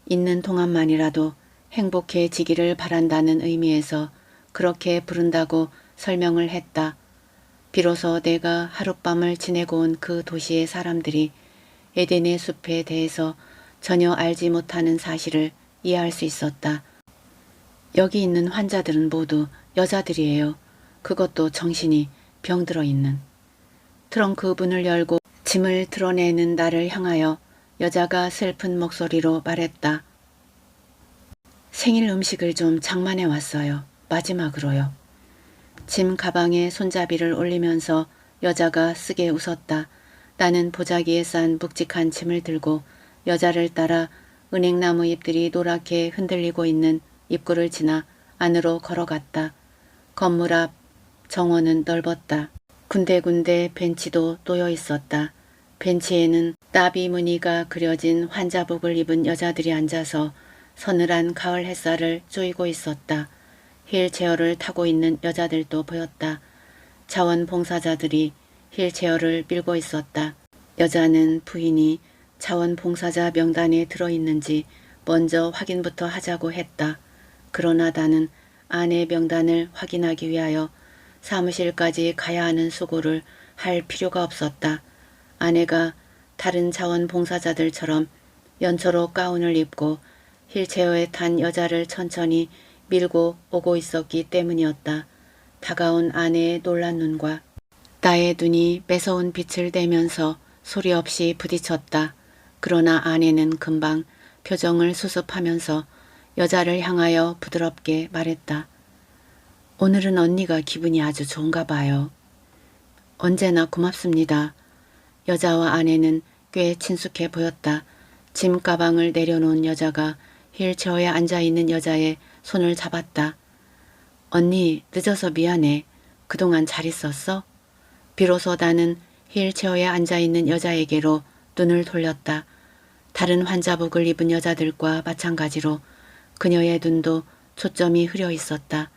있는 동안만이라도 행복해지기를 바란다는 의미에서 그렇게 부른다고 설명을 했다. 비로소 내가 하룻밤을 지내고 온 그 도시의 사람들이 에덴의 숲에 대해서 전혀 알지 못하는 사실을 이해할 수 있었다. 여기 있는 환자들은 모두 여자들이에요. 그것도 정신이 병들어 있는. 트렁크 문을 열고 짐을 드러내는 나를 향하여 여자가 슬픈 목소리로 말했다. 생일 음식을 좀 장만해 왔어요. 마지막으로요. 짐 가방에 손잡이를 올리면서 여자가 쓰게 웃었다. 나는 보자기에 싼 묵직한 짐을 들고 여자를 따라 은행나무 잎들이 노랗게 흔들리고 있는 입구를 지나 안으로 걸어갔다. 건물 앞 정원은 넓었다. 군데군데 벤치도 놓여 있었다. 벤치에는 나비 무늬가 그려진 환자복을 입은 여자들이 앉아서 서늘한 가을 햇살을 쬐고 있었다. 휠체어를 타고 있는 여자들도 보였다. 자원봉사자들이 휠체어를 밀고 있었다. 여자는 부인이 자원봉사자 명단에 들어있는지 먼저 확인부터 하자고 했다. 그러나 나는 아내 명단을 확인하기 위하여 사무실까지 가야 하는 수고를 할 필요가 없었다. 아내가 다른 자원봉사자들처럼 연초록 가운을 입고 휠체어에 탄 여자를 천천히 밀고 오고 있었기 때문이었다. 다가온 아내의 놀란 눈과 나의 눈이 매서운 빛을 내면서 소리 없이 부딪혔다. 그러나 아내는 금방 표정을 수습하면서 여자를 향하여 부드럽게 말했다. 오늘은 언니가 기분이 아주 좋은가 봐요. 언제나 고맙습니다. 여자와 아내는 꽤 친숙해 보였다. 짐 가방을 내려놓은 여자가 휠체어에 앉아있는 여자의 손을 잡았다. 언니 늦어서 미안해. 그동안 잘 있었어? 비로소 나는 휠체어에 앉아있는 여자에게로 눈을 돌렸다. 다른 환자복을 입은 여자들과 마찬가지로 그녀의 눈도 초점이 흐려 있었다.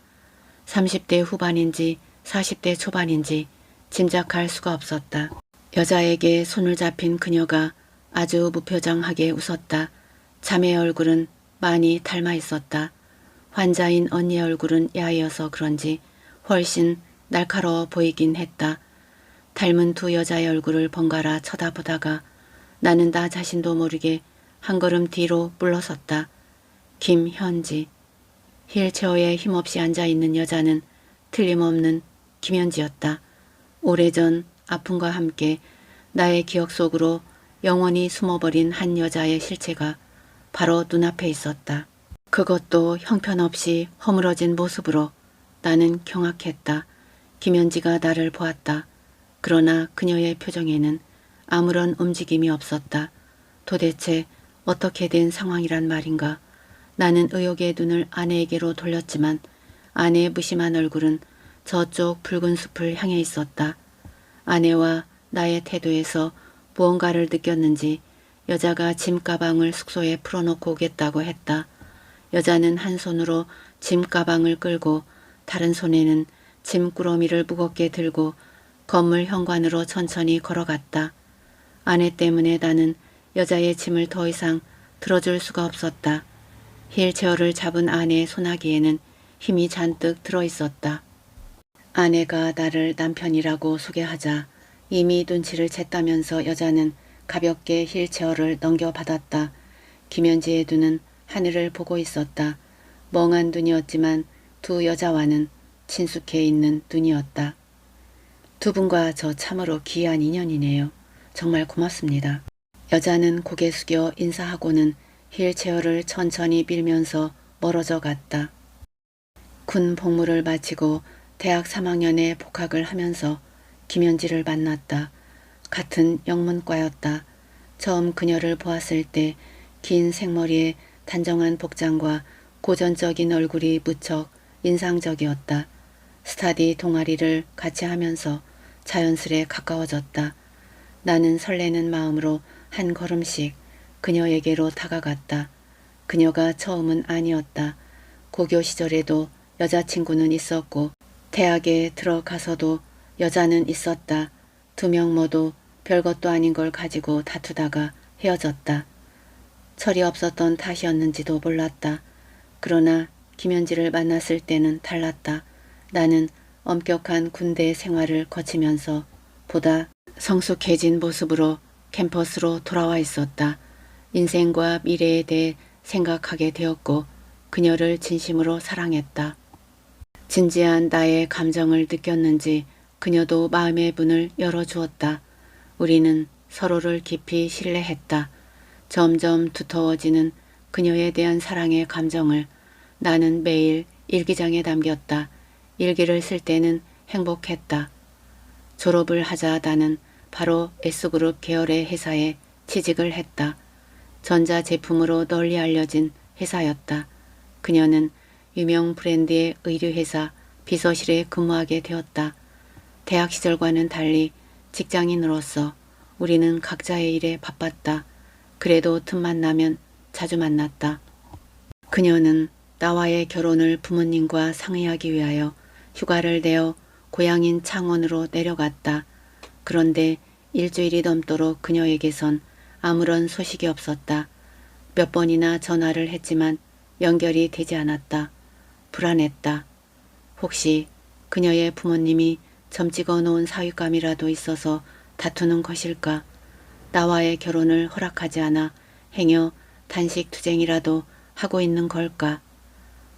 30대 후반인지 40대 초반인지 짐작할 수가 없었다. 여자에게 손을 잡힌 그녀가 아주 무표정하게 웃었다. 자매의 얼굴은 많이 닮아 있었다. 환자인 언니의 얼굴은 야해여서 그런지 훨씬 날카로워 보이긴 했다. 닮은 두 여자의 얼굴을 번갈아 쳐다보다가 나는 나 자신도 모르게 한 걸음 뒤로 물러섰다. 김현지. 휠체어에 힘없이 앉아있는 여자는 틀림없는 김현지였다. 오래전 아픔과 함께 나의 기억 속으로 영원히 숨어버린 한 여자의 실체가 바로 눈앞에 있었다. 그것도 형편없이 허물어진 모습으로. 나는 경악했다. 김현지가 나를 보았다. 그러나 그녀의 표정에는 아무런 움직임이 없었다. 도대체 어떻게 된 상황이란 말인가. 나는 의욕의 눈을 아내에게로 돌렸지만 아내의 무심한 얼굴은 저쪽 붉은 숲을 향해 있었다. 아내와 나의 태도에서 무언가를 느꼈는지 여자가 짐 가방을 숙소에 풀어놓고 오겠다고 했다. 여자는 한 손으로 짐 가방을 끌고 다른 손에는 짐 꾸러미를 무겁게 들고 건물 현관으로 천천히 걸어갔다. 아내 때문에 나는 여자의 짐을 더 이상 들어줄 수가 없었다. 휠체어를 잡은 아내의 소나기에는 힘이 잔뜩 들어있었다. 아내가 나를 남편이라고 소개하자 이미 눈치를 챘다면서 여자는 가볍게 휠체어를 넘겨받았다. 김현지의 눈은 하늘을 보고 있었다. 멍한 눈이었지만 두 여자와는 친숙해 있는 눈이었다. 두 분과 저 참으로 기이한 인연이네요. 정말 고맙습니다. 여자는 고개 숙여 인사하고는 휠체어를 천천히 밀면서 멀어져 갔다. 군 복무를 마치고 대학 3학년에 복학을 하면서 김현지를 만났다. 같은 영문과였다. 처음 그녀를 보았을 때 긴 생머리에 단정한 복장과 고전적인 얼굴이 무척 인상적이었다. 스타디 동아리를 같이 하면서 자연스레 가까워졌다. 나는 설레는 마음으로 한 걸음씩 그녀에게로 다가갔다. 그녀가 처음은 아니었다. 고교 시절에도 여자친구는 있었고 대학에 들어가서도 여자는 있었다. 두 명 모두 별것도 아닌 걸 가지고 다투다가 헤어졌다. 철이 없었던 탓이었는지도 몰랐다. 그러나 김현지를 만났을 때는 달랐다. 나는 엄격한 군대 생활을 거치면서 보다 성숙해진 모습으로 캠퍼스로 돌아와 있었다. 인생과 미래에 대해 생각하게 되었고 그녀를 진심으로 사랑했다. 진지한 나의 감정을 느꼈는지 그녀도 마음의 문을 열어주었다. 우리는 서로를 깊이 신뢰했다. 점점 두터워지는 그녀에 대한 사랑의 감정을 나는 매일 일기장에 남겼다. 일기를 쓸 때는 행복했다. 졸업을 하자 나는 바로 S그룹 계열의 회사에 취직을 했다. 전자제품으로 널리 알려진 회사였다. 그녀는 유명 브랜드의 의류회사 비서실에 근무하게 되었다. 대학 시절과는 달리 직장인으로서 우리는 각자의 일에 바빴다. 그래도 틈만 나면 자주 만났다. 그녀는 나와의 결혼을 부모님과 상의하기 위하여 휴가를 내어 고향인 창원으로 내려갔다. 그런데 일주일이 넘도록 그녀에게선 아무런 소식이 없었다. 몇 번이나 전화를 했지만 연결이 되지 않았다. 불안했다. 혹시 그녀의 부모님이 점 찍어 놓은 사윗감이라도 있어서 다투는 것일까? 나와의 결혼을 허락하지 않아 행여 단식 투쟁이라도 하고 있는 걸까?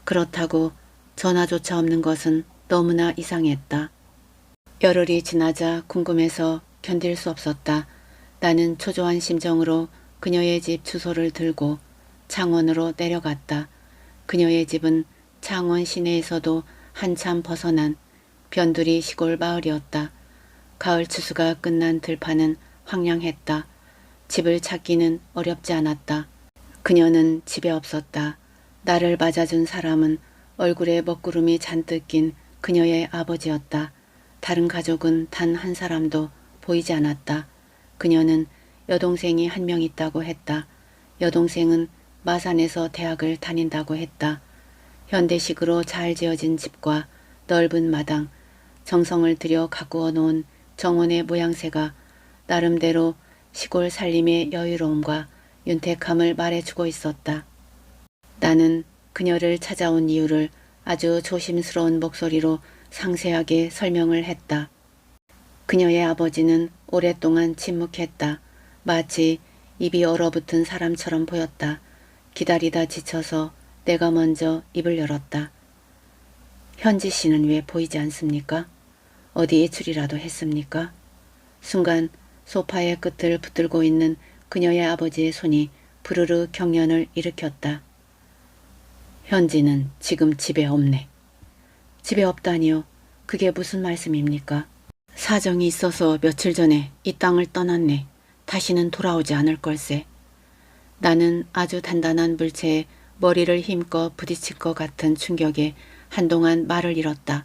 그렇다고 전화조차 없는 것은 너무나 이상했다. 열흘이 지나자 궁금해서 견딜 수 없었다. 나는 초조한 심정으로 그녀의 집 주소를 들고 창원으로 내려갔다. 그녀의 집은 창원 시내에서도 한참 벗어난 변두리 시골 마을이었다. 가을 추수가 끝난 들판은 황량했다. 집을 찾기는 어렵지 않았다. 그녀는 집에 없었다. 나를 맞아준 사람은 얼굴에 먹구름이 잔뜩 낀 그녀의 아버지였다. 다른 가족은 단 한 사람도 보이지 않았다. 그녀는 여동생이 한 명 있다고 했다. 여동생은 마산에서 대학을 다닌다고 했다. 현대식으로 잘 지어진 집과 넓은 마당, 정성을 들여 가꾸어 놓은 정원의 모양새가 나름대로 시골 살림의 여유로움과 윤택함을 말해주고 있었다. 나는 그녀를 찾아온 이유를 아주 조심스러운 목소리로 상세하게 설명을 했다. 그녀의 아버지는 오랫동안 침묵했다. 마치 입이 얼어붙은 사람처럼 보였다. 기다리다 지쳐서 내가 먼저 입을 열었다. 현지 씨는 왜 보이지 않습니까? 어디 외출이라도 했습니까? 순간 소파의 끝을 붙들고 있는 그녀의 아버지의 손이 부르르 경련을 일으켰다. 현지는 지금 집에 없네. 집에 없다니요? 그게 무슨 말씀입니까? 사정이 있어서 며칠 전에 이 땅을 떠났네. 다시는 돌아오지 않을 걸세. 나는 아주 단단한 물체에 머리를 힘껏 부딪힐 것 같은 충격에 한동안 말을 잃었다.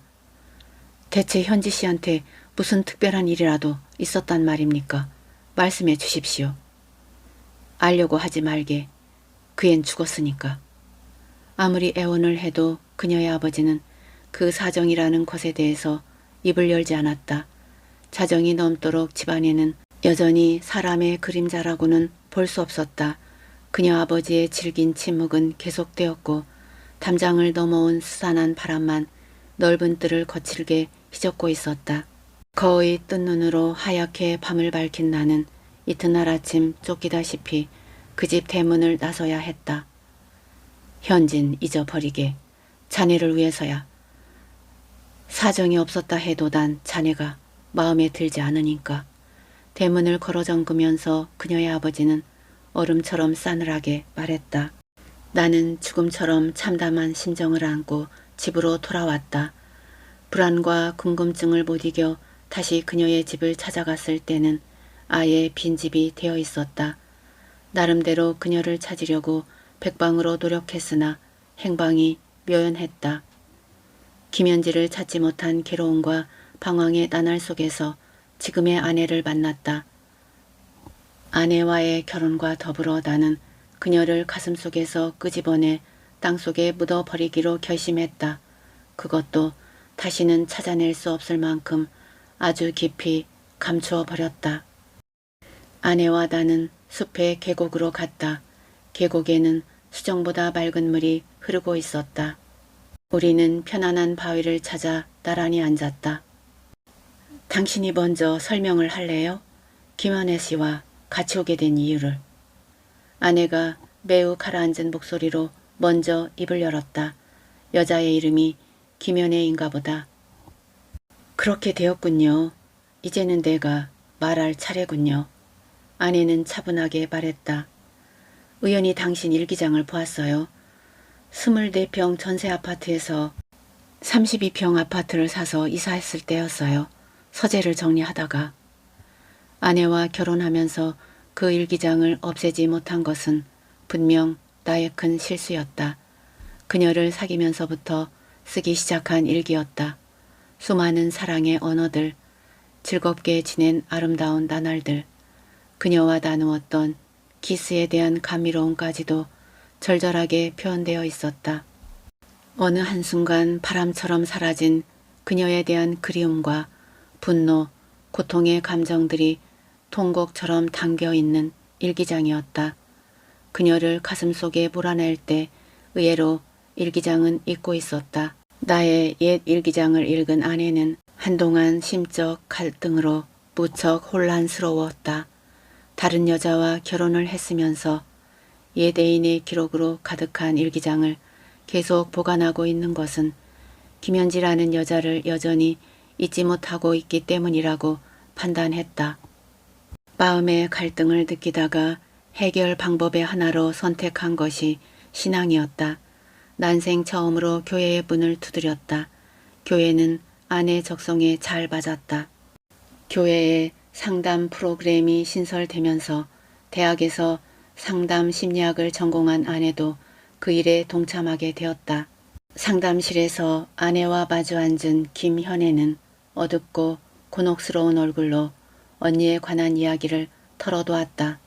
대체 현지 씨한테 무슨 특별한 일이라도 있었단 말입니까? 말씀해 주십시오. 알려고 하지 말게. 그 앤 죽었으니까. 아무리 애원을 해도 그녀의 아버지는 그 사정이라는 것에 대해서 입을 열지 않았다. 자정이 넘도록 집안에는 여전히 사람의 그림자라고는 볼 수 없었다. 그녀 아버지의 질긴 침묵은 계속되었고 담장을 넘어온 스산한 바람만 넓은 뜰을 거칠게 휘젓고 있었다. 거의 뜬 눈으로 하얗게 밤을 밝힌 나는 이튿날 아침 쫓기다시피 그 집 대문을 나서야 했다. 현진 잊어버리게. 자네를 위해서야. 사정이 없었다 해도 난 자네가 마음에 들지 않으니까. 대문을 걸어 잠그면서 그녀의 아버지는 얼음처럼 싸늘하게 말했다. 나는 죽음처럼 참담한 심정을 안고 집으로 돌아왔다. 불안과 궁금증을 못 이겨 다시 그녀의 집을 찾아갔을 때는 아예 빈집이 되어 있었다. 나름대로 그녀를 찾으려고 백방으로 노력했으나 행방이 묘연했다. 김현지를 찾지 못한 괴로움과 방황의 나날 속에서 지금의 아내를 만났다. 아내와의 결혼과 더불어 나는 그녀를 가슴속에서 끄집어내 땅속에 묻어버리기로 결심했다. 그것도 다시는 찾아낼 수 없을 만큼 아주 깊이 감추어 버렸다. 아내와 나는 숲의 계곡으로 갔다. 계곡에는 수정보다 맑은 물이 흐르고 있었다. 우리는 편안한 바위를 찾아 나란히 앉았다. 당신이 먼저 설명을 할래요? 김연애 씨와 같이 오게 된 이유를. 아내가 매우 가라앉은 목소리로 먼저 입을 열었다. 여자의 이름이 김연애인가 보다. 그렇게 되었군요. 이제는 내가 말할 차례군요. 아내는 차분하게 말했다. 우연히 당신 일기장을 보았어요. 24평 전세 아파트에서 32평 아파트를 사서 이사했을 때였어요. 서재를 정리하다가. 아내와 결혼하면서 그 일기장을 없애지 못한 것은 분명 나의 큰 실수였다. 그녀를 사귀면서부터 쓰기 시작한 일기였다. 수많은 사랑의 언어들, 즐겁게 지낸 아름다운 나날들, 그녀와 나누었던 키스에 대한 감미로움까지도 절절하게 표현되어 있었다. 어느 한순간 바람처럼 사라진 그녀에 대한 그리움과 분노, 고통의 감정들이 통곡처럼 담겨있는 일기장이었다. 그녀를 가슴속에 몰아낼 때 의외로 일기장은 잊고 있었다. 나의 옛 일기장을 읽은 아내는 한동안 심적 갈등으로 무척 혼란스러웠다. 다른 여자와 결혼을 했으면서 옛 애인의 기록으로 가득한 일기장을 계속 보관하고 있는 것은 김연지라는 여자를 여전히 잊지 못하고 있기 때문이라고 판단했다. 마음의 갈등을 느끼다가 해결 방법의 하나로 선택한 것이 신앙이었다. 난생 처음으로 교회의 문을 두드렸다. 교회는 아내 적성에 잘 맞았다. 교회에 상담 프로그램이 신설되면서 대학에서 상담 심리학을 전공한 아내도 그 일에 동참하게 되었다. 상담실에서 아내와 마주 앉은 김현애는 어둡고 곤혹스러운 얼굴로 언니에 관한 이야기를 털어놓았다.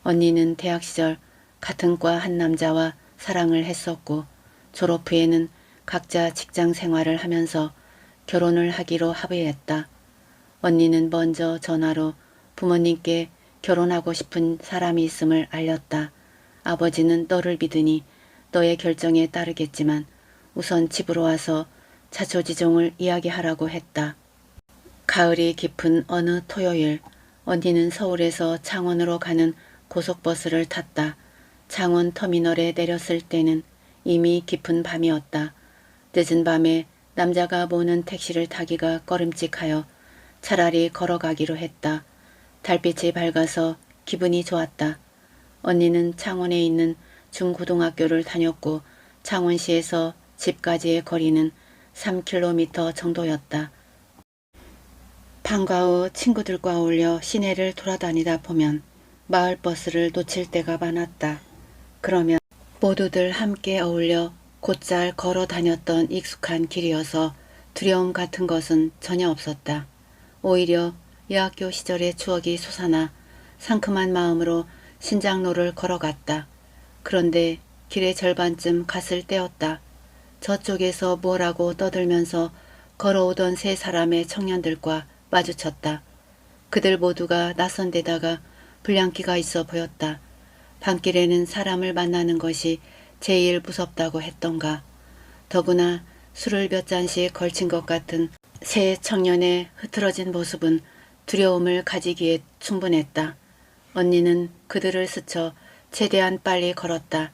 언니는 대학 시절 같은 과 한 남자와 사랑을 했었고 졸업 후에는 각자 직장 생활을 하면서 결혼을 하기로 합의했다. 언니는 먼저 전화로 부모님께 결혼하고 싶은 사람이 있음을 알렸다. 아버지는 너를 믿으니 너의 결정에 따르겠지만 우선 집으로 와서 자초지종을 이야기하라고 했다. 가을이 깊은 어느 토요일 언니는 서울에서 창원으로 가는 고속버스를 탔다. 창원 터미널에 내렸을 때는 이미 깊은 밤이었다. 늦은 밤에 남자가 모는 택시를 타기가 꺼림칙하여 차라리 걸어가기로 했다. 달빛이 밝아서 기분이 좋았다. 언니는 창원에 있는 중고등학교를 다녔고 창원시에서 집까지의 거리는 3km 정도였다. 방과 후 친구들과 어울려 시내를 돌아다니다 보면 마을버스를 놓칠 때가 많았다. 그러면 모두들 함께 어울려 곧잘 걸어 다녔던 익숙한 길이어서 두려움 같은 것은 전혀 없었다. 오히려 여학교 시절의 추억이 솟아나 상큼한 마음으로 신장로를 걸어갔다. 그런데 길의 절반쯤 갔을 때였다. 저쪽에서 뭐라고 떠들면서 걸어오던 세 사람의 청년들과 마주쳤다. 그들 모두가 낯선 데다가 불량기가 있어 보였다. 밤길에는 사람을 만나는 것이 제일 무섭다고 했던가. 더구나 술을 몇 잔씩 걸친 것 같은 세 청년의 흐트러진 모습은 두려움을 가지기에 충분했다. 언니는 그들을 스쳐 최대한 빨리 걸었다.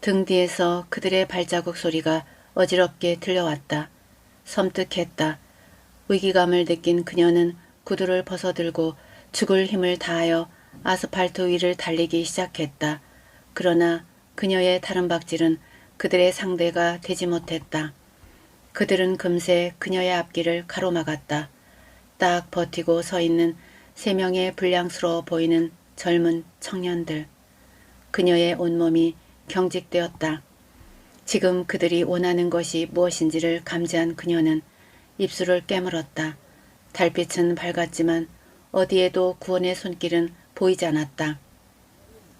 등 뒤에서 그들의 발자국 소리가 어지럽게 들려왔다. 섬뜩했다. 위기감을 느낀 그녀는 구두를 벗어들고 죽을 힘을 다하여 아스팔트 위를 달리기 시작했다. 그러나 그녀의 다른박질은 그들의 상대가 되지 못했다. 그들은 금세 그녀의 앞길을 가로막았다. 딱 버티고 서 있는 세 명의 불량스러워 보이는 젊은 청년들. 그녀의 온몸이 경직되었다. 지금 그들이 원하는 것이 무엇인지를 감지한 그녀는 입술을 깨물었다. 달빛은 밝았지만 어디에도 구원의 손길은 보이지 않았다.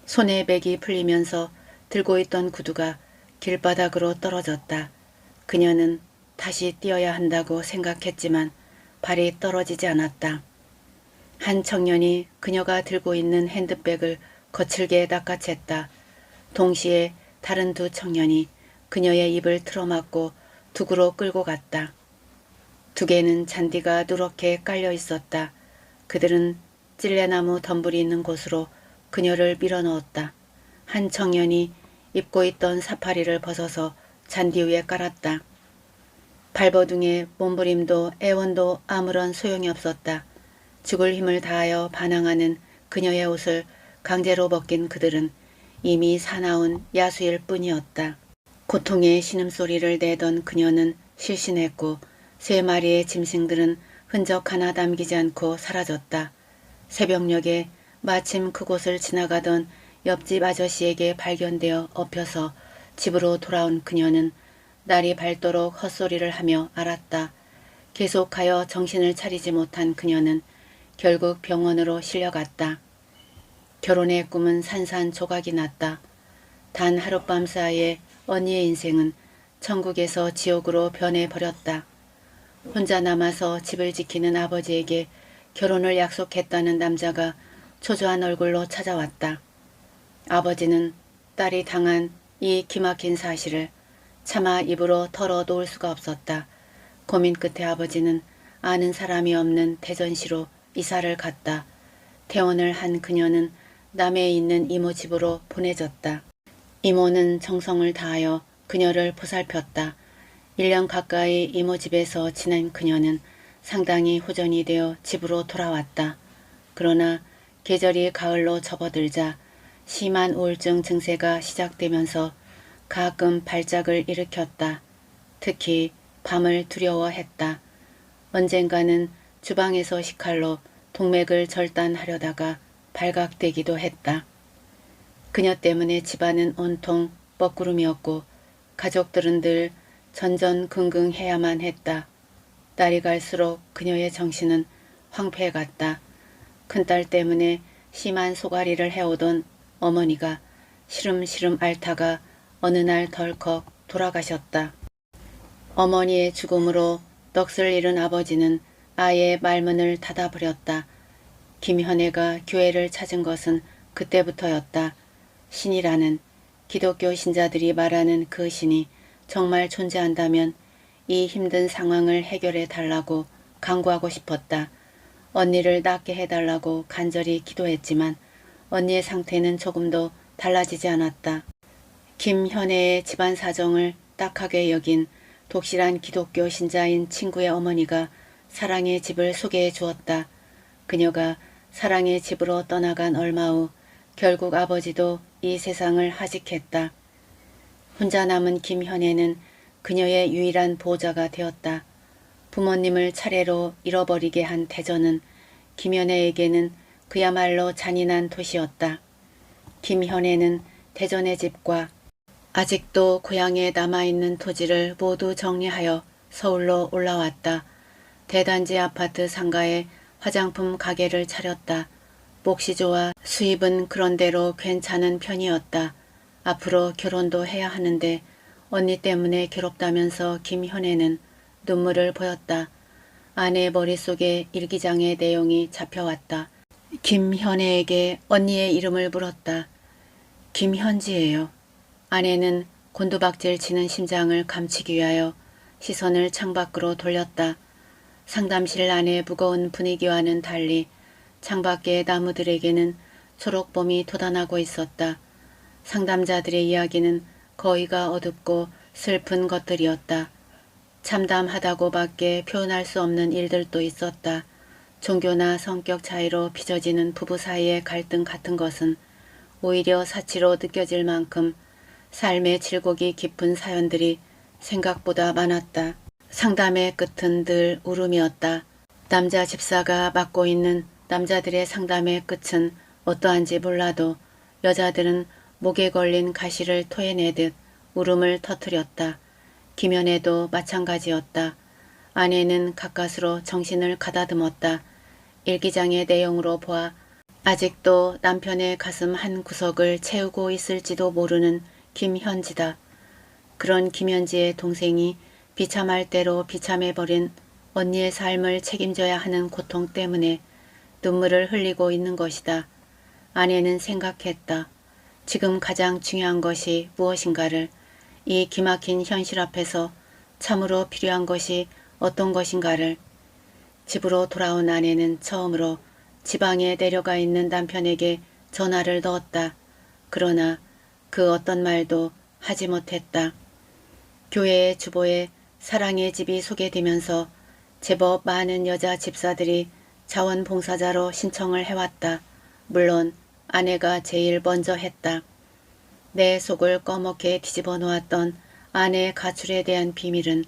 손에 맥이 풀리면서 들고 있던 구두가 길바닥으로 떨어졌다. 그녀는 다시 뛰어야 한다고 생각했지만 발이 떨어지지 않았다. 한 청년이 그녀가 들고 있는 핸드백을 거칠게 낚아챘다. 동시에 다른 두 청년이 그녀의 입을 틀어막고 둑으로 끌고 갔다. 두 개는 잔디가 누렇게 깔려 있었다. 그들은 찔레나무 덤불이 있는 곳으로 그녀를 밀어넣었다. 한 청년이 입고 있던 사파리를 벗어서 잔디 위에 깔았다. 발버둥에 몸부림도 애원도 아무런 소용이 없었다. 죽을 힘을 다하여 반항하는 그녀의 옷을 강제로 벗긴 그들은 이미 사나운 야수일 뿐이었다. 고통의 신음소리를 내던 그녀는 실신했고 3마리의 짐승들은 흔적 하나 남기지 않고 사라졌다. 새벽녘에 마침 그곳을 지나가던 옆집 아저씨에게 발견되어 엎혀서 집으로 돌아온 그녀는 날이 밝도록 헛소리를 하며 알았다. 계속하여 정신을 차리지 못한 그녀는 결국 병원으로 실려갔다. 결혼의 꿈은 산산조각이 났다. 단 하룻밤 사이에 언니의 인생은 천국에서 지옥으로 변해버렸다. 혼자 남아서 집을 지키는 아버지에게 결혼을 약속했다는 남자가 초조한 얼굴로 찾아왔다. 아버지는 딸이 당한 이 기막힌 사실을 차마 입으로 털어놓을 수가 없었다. 고민 끝에 아버지는 아는 사람이 없는 대전시로 이사를 갔다. 퇴원을 한 그녀는 남해에 있는 이모 집으로 보내졌다. 이모는 정성을 다하여 그녀를 보살폈다. 1년 가까이 이모 집에서 지낸 그녀는 상당히 호전이 되어 집으로 돌아왔다. 그러나 계절이 가을로 접어들자 심한 우울증 증세가 시작되면서 가끔 발작을 일으켰다. 특히 밤을 두려워했다. 언젠가는 주방에서 식칼로 동맥을 절단하려다가 발각되기도 했다. 그녀 때문에 집안은 온통 먹구름이었고 가족들은 늘 전전긍긍해야만 했다. 날이 갈수록 그녀의 정신은 황폐해갔다. 큰딸 때문에 심한 소가리를 해오던 어머니가 시름시름 앓다가 어느 날 덜컥 돌아가셨다. 어머니의 죽음으로 넋을 잃은 아버지는 아예 말문을 닫아버렸다. 김현애가 교회를 찾은 것은 그때부터였다. 신이라는 기독교 신자들이 말하는 그 신이 정말 존재한다면 이 힘든 상황을 해결해 달라고 간구하고 싶었다. 언니를 낫게 해달라고 간절히 기도했지만 언니의 상태는 조금도 달라지지 않았다. 김현애의 집안 사정을 딱하게 여긴 독실한 기독교 신자인 친구의 어머니가 사랑의 집을 소개해 주었다. 그녀가 사랑의 집으로 떠나간 얼마 후 결국 아버지도 이 세상을 하직했다. 혼자 남은 김현애는 그녀의 유일한 보호자가 되었다. 부모님을 차례로 잃어버리게 한 대전은 김현애에게는 그야말로 잔인한 도시였다. 김현애는 대전의 집과 아직도 고향에 남아있는 토지를 모두 정리하여 서울로 올라왔다. 대단지 아파트 상가에 화장품 가게를 차렸다. 몫이 좋아 수입은 그런대로 괜찮은 편이었다. 앞으로 결혼도 해야 하는데 언니 때문에 괴롭다면서 김현애는 눈물을 보였다. 아내 머릿속에 일기장의 내용이 잡혀왔다. 김현애에게 언니의 이름을 물었다. 김현지예요. 아내는 곤두박질 치는 심장을 감추기 위하여 시선을 창밖으로 돌렸다. 상담실 안의 무거운 분위기와는 달리 창밖의 나무들에게는 초록봄이 돋아나고 있었다. 상담자들의 이야기는 거의가 어둡고 슬픈 것들이었다. 참담하다고밖에 표현할 수 없는 일들도 있었다. 종교나 성격 차이로 빚어지는 부부 사이의 갈등 같은 것은 오히려 사치로 느껴질 만큼 삶의 질곡이 깊은 사연들이 생각보다 많았다. 상담의 끝은 늘 울음이었다. 남자 집사가 맡고 있는 남자들의 상담의 끝은 어떠한지 몰라도 여자들은 목에 걸린 가시를 토해내듯 울음을 터뜨렸다. 김연애도 마찬가지였다. 아내는 가까스로 정신을 가다듬었다. 일기장의 내용으로 보아 아직도 남편의 가슴 한 구석을 채우고 있을지도 모르는 김현지다. 그런 김현지의 동생이 비참할 대로 비참해버린 언니의 삶을 책임져야 하는 고통 때문에 눈물을 흘리고 있는 것이다. 아내는 생각했다. 지금 가장 중요한 것이 무엇인가를. 이 기막힌 현실 앞에서 참으로 필요한 것이 어떤 것인가를. 집으로 돌아온 아내는 처음으로 지방에 내려가 있는 남편에게 전화를 넣었다. 그러나 그 어떤 말도 하지 못했다. 교회의 주보에 사랑의 집이 소개되면서 제법 많은 여자 집사들이 자원봉사자로 신청을 해왔다. 물론 아내가 제일 먼저 했다. 내 속을 꺼멓게 뒤집어 놓았던 아내의 가출에 대한 비밀은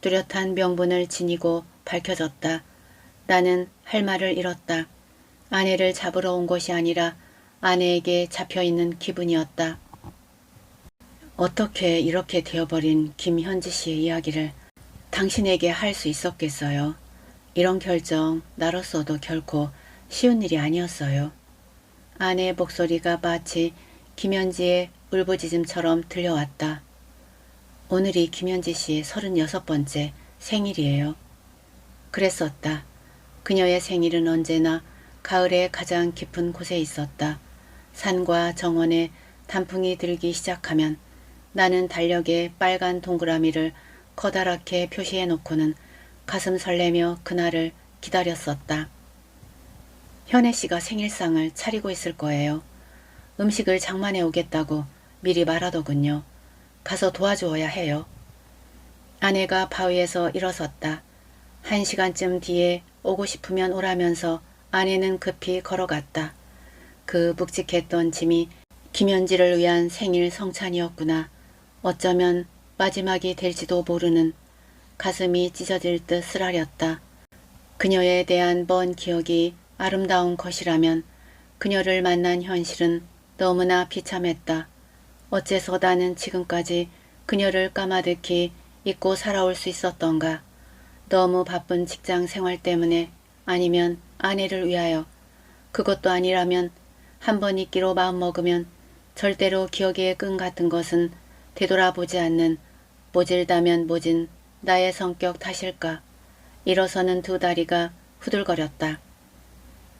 뚜렷한 명분을 지니고 밝혀졌다. 나는 할 말을 잃었다. 아내를 잡으러 온 것이 아니라 아내에게 잡혀있는 기분이었다. 어떻게 이렇게 되어버린 김현지 씨의 이야기를 당신에게 할 수 있었겠어요? 이런 결정 나로서도 결코 쉬운 일이 아니었어요. 아내의 목소리가 마치 김현지의 울부짖음처럼 들려왔다. 오늘이 김현지 씨의 36번째 생일이에요. 그랬었다. 그녀의 생일은 언제나 가을의 가장 깊은 곳에 있었다. 산과 정원에 단풍이 들기 시작하면 나는 달력에 빨간 동그라미를 커다랗게 표시해 놓고는 가슴 설레며 그날을 기다렸었다. 현애 씨가 생일상을 차리고 있을 거예요. 음식을 장만해 오겠다고 미리 말하더군요. 가서 도와주어야 해요. 아내가 바위에서 일어섰다. 1시간쯤 뒤에 오고 싶으면 오라면서 아내는 급히 걸어갔다. 그 묵직했던 짐이 김현지를 위한 생일 성찬이었구나. 어쩌면 마지막이 될지도 모르는. 가슴이 찢어질 듯 쓰라렸다. 그녀에 대한 먼 기억이 아름다운 것이라면 그녀를 만난 현실은 너무나 비참했다. 어째서 나는 지금까지 그녀를 까마득히 잊고 살아올 수 있었던가. 너무 바쁜 직장 생활 때문에, 아니면 아내를 위하여. 그것도 아니라면 한 번 잊기로 마음먹으면 절대로 기억의 끈 같은 것은 되돌아보지 않는 모질다면 모진 나의 성격 탓일까. 일어서는 두 다리가 후들거렸다.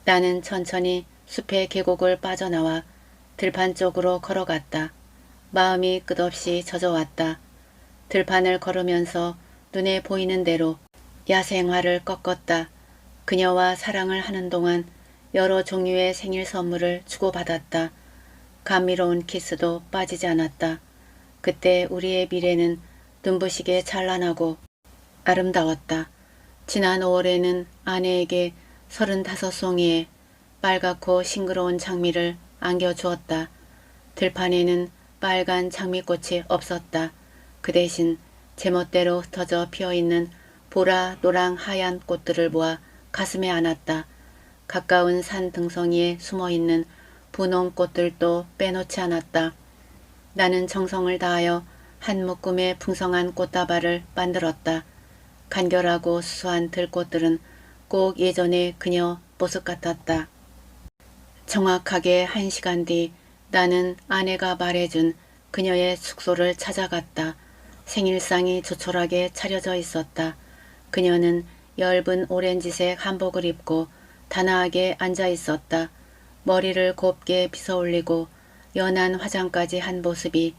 나는 천천히 숲의 계곡을 빠져나와 들판 쪽으로 걸어갔다. 마음이 끝없이 젖어왔다. 들판을 걸으면서 눈에 보이는 대로 야생화를 꺾었다. 그녀와 사랑을 하는 동안 여러 종류의 생일 선물을 주고받았다. 감미로운 키스도 빠지지 않았다. 그때 우리의 미래는 눈부시게 찬란하고 아름다웠다. 지난 5월에는 아내에게 35송이의 빨갛고 싱그러운 장미를 안겨주었다. 들판에는 빨간 장미꽃이 없었다. 그 대신 제멋대로 흩어져 피어있는 보라, 노랑, 하얀 꽃들을 모아 가슴에 안았다. 가까운 산 등성이에 숨어있는 분홍 꽃들도 빼놓지 않았다. 나는 정성을 다하여 한 묶음의 풍성한 꽃다발을 만들었다. 간결하고 수수한 들꽃들은 꼭 예전의 그녀 모습 같았다. 정확하게 1시간 뒤 나는 아내가 말해준 그녀의 숙소를 찾아갔다. 생일상이 조촐하게 차려져 있었다. 그녀는 엷은 오렌지색 한복을 입고 단아하게 앉아 있었다. 머리를 곱게 빗어올리고 연한 화장까지 한 모습이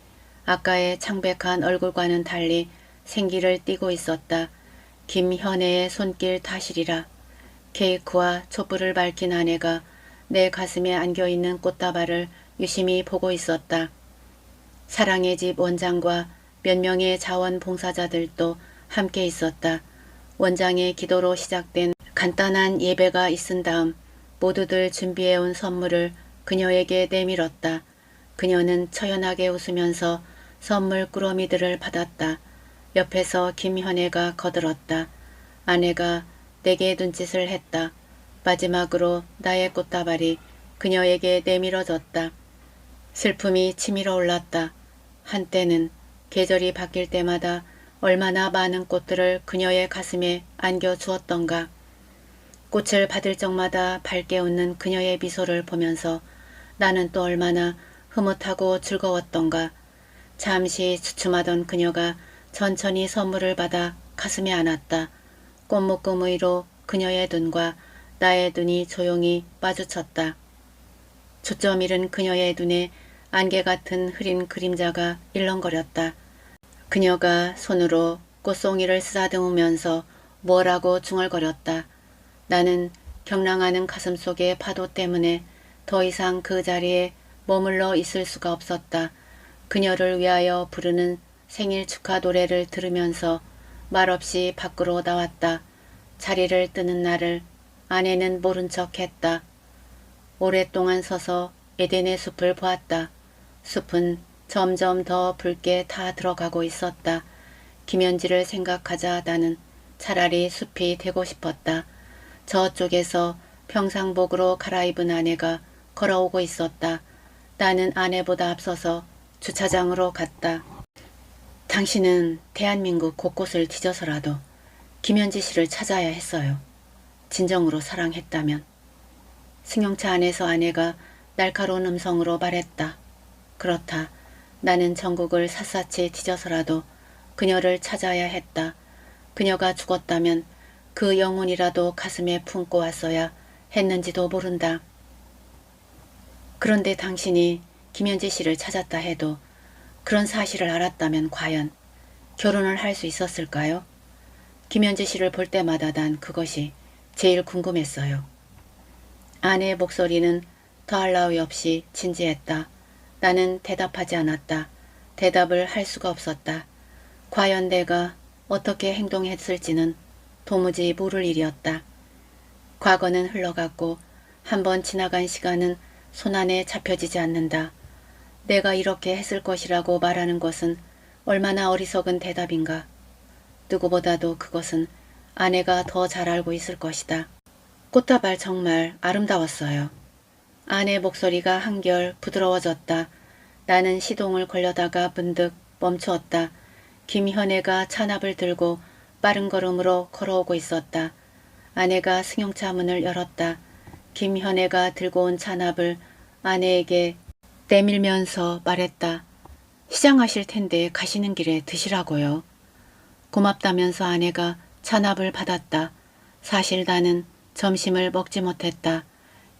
아까의 창백한 얼굴과는 달리 생기를 띠고 있었다. 김현애의 손길 탓이리라. 케이크와 촛불을 밝힌 아내가 내 가슴에 안겨있는 꽃다발을 유심히 보고 있었다. 사랑의 집 원장과 몇 명의 자원봉사자들도 함께 있었다. 원장의 기도로 시작된 간단한 예배가 있은 다음 모두들 준비해온 선물을 그녀에게 내밀었다. 그녀는 처연하게 웃으면서 선물 꾸러미들을 받았다. 옆에서 김현애가 거들었다. 아내가 내게 눈짓을 했다. 마지막으로 나의 꽃다발이 그녀에게 내밀어졌다. 슬픔이 치밀어 올랐다. 한때는 계절이 바뀔 때마다 얼마나 많은 꽃들을 그녀의 가슴에 안겨주었던가. 꽃을 받을 적마다 밝게 웃는 그녀의 미소를 보면서 나는 또 얼마나 흐뭇하고 즐거웠던가. 잠시 주춤하던 그녀가 천천히 선물을 받아 가슴에 안았다. 꽃묶음 위로 그녀의 눈과 나의 눈이 조용히 마주쳤다. 초점 잃은 그녀의 눈에 안개 같은 흐린 그림자가 일렁거렸다. 그녀가 손으로 꽃송이를 쓰다듬으면서 뭐라고 중얼거렸다. 나는 경랑하는 가슴 속의 파도 때문에 더 이상 그 자리에 머물러 있을 수가 없었다. 그녀를 위하여 부르는 생일 축하 노래를 들으면서 말없이 밖으로 나왔다. 자리를 뜨는 나를 아내는 모른 척 했다. 오랫동안 서서 에덴의 숲을 보았다. 숲은 점점 더 붉게 타 들어가고 있었다. 김현지를 생각하자 나는 차라리 숲이 되고 싶었다. 저쪽에서 평상복으로 갈아입은 아내가 걸어오고 있었다. 나는 아내보다 앞서서 주차장으로 갔다. 당신은 대한민국 곳곳을 뒤져서라도 김현지 씨를 찾아야 했어요. 진정으로 사랑했다면. 승용차 안에서 아내가 날카로운 음성으로 말했다. 그렇다. 나는 전국을 샅샅이 뒤져서라도 그녀를 찾아야 했다. 그녀가 죽었다면 그 영혼이라도 가슴에 품고 왔어야 했는지도 모른다. 그런데 당신이 김현지 씨를 찾았다 해도 그런 사실을 알았다면 과연 결혼을 할 수 있었을까요? 김현지 씨를 볼 때마다 난 그것이 제일 궁금했어요. 아내의 목소리는 더할 나위 없이 진지했다. 나는 대답하지 않았다. 대답을 할 수가 없었다. 과연 내가 어떻게 행동했을지는 도무지 모를 일이었다. 과거는 흘러갔고 한번 지나간 시간은 손안에 잡혀지지 않는다. 내가 이렇게 했을 것이라고 말하는 것은 얼마나 어리석은 대답인가. 누구보다도 그것은 아내가 더 잘 알고 있을 것이다. 꽃다발 정말 아름다웠어요. 아내 목소리가 한결 부드러워졌다. 나는 시동을 걸려다가 문득 멈추었다. 김현애가 찬압을 들고 빠른 걸음으로 걸어오고 있었다. 아내가 승용차 문을 열었다. 김현애가 들고 온 찬압을 아내에게 내밀면서 말했다. 시장하실 텐데 가시는 길에 드시라고요. 고맙다면서 아내가 찬압을 받았다. 사실 나는 점심을 먹지 못했다.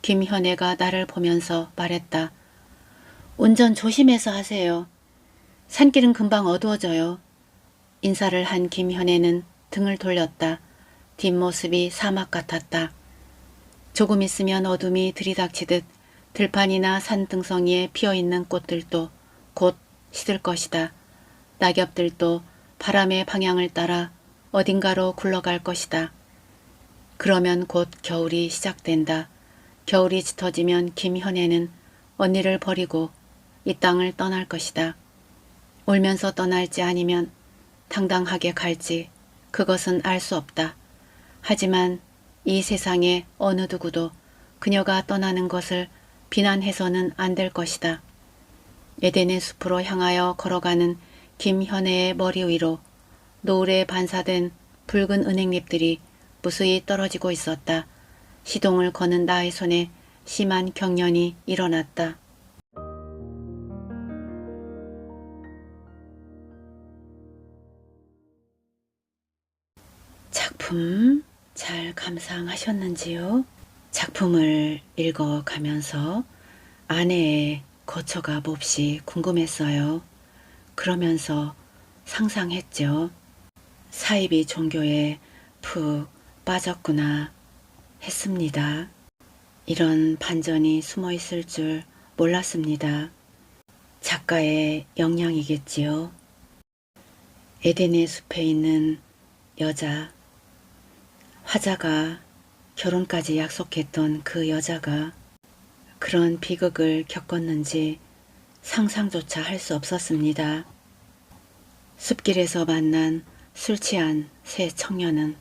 김현애가 나를 보면서 말했다. 운전 조심해서 하세요. 산길은 금방 어두워져요. 인사를 한 김현애는 등을 돌렸다. 뒷모습이 사막 같았다. 조금 있으면 어둠이 들이닥치듯 들판이나 산등성이에 피어있는 꽃들도 곧 시들 것이다. 낙엽들도 바람의 방향을 따라 어딘가로 굴러갈 것이다. 그러면 곧 겨울이 시작된다. 겨울이 짙어지면 김현애는 언니를 버리고 이 땅을 떠날 것이다. 울면서 떠날지 아니면 당당하게 갈지 그것은 알 수 없다. 하지만 이 세상에 어느 누구도 그녀가 떠나는 것을 비난해서는 안 될 것이다. 에덴의 숲으로 향하여 걸어가는 김현애의 머리 위로 노을에 반사된 붉은 은행잎들이 무수히 떨어지고 있었다. 시동을 거는 나의 손에 심한 경련이 일어났다. 작품 잘 감상하셨는지요? 작품을 읽어가면서 아내의 거처가 몹시 궁금했어요. 그러면서 상상했죠. 사이비 종교에 푹 빠졌구나 했습니다. 이런 반전이 숨어 있을 줄 몰랐습니다. 작가의 역량이겠지요. 에덴의 숲에 있는 여자, 화자가 결혼까지 약속했던 그 여자가 그런 비극을 겪었는지 상상조차 할 수 없었습니다. 숲길에서 만난 술 취한 새 청년은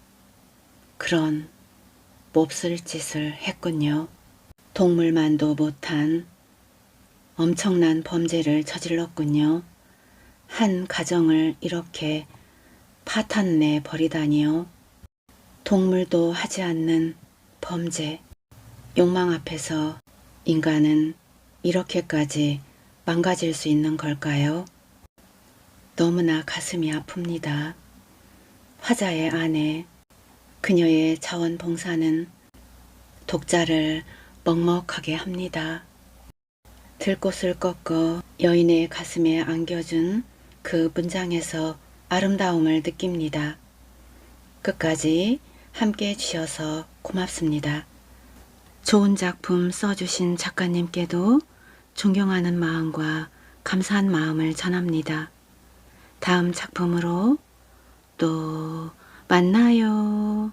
그런 몹쓸 짓을 했군요. 동물만도 못한 엄청난 범죄를 저질렀군요. 한 가정을 이렇게 파탄내 버리다니요. 동물도 하지 않는 범죄. 욕망 앞에서 인간은 이렇게까지 망가질 수 있는 걸까요? 너무나 가슴이 아픕니다. 화자의 아내, 그녀의 자원봉사는 독자를 먹먹하게 합니다. 들꽃을 꺾어 여인의 가슴에 안겨준 그 문장에서 아름다움을 느낍니다. 끝까지 함께 해주셔서 고맙습니다. 좋은 작품 써주신 작가님께도 존경하는 마음과 감사한 마음을 전합니다. 다음 작품으로 또 만나요.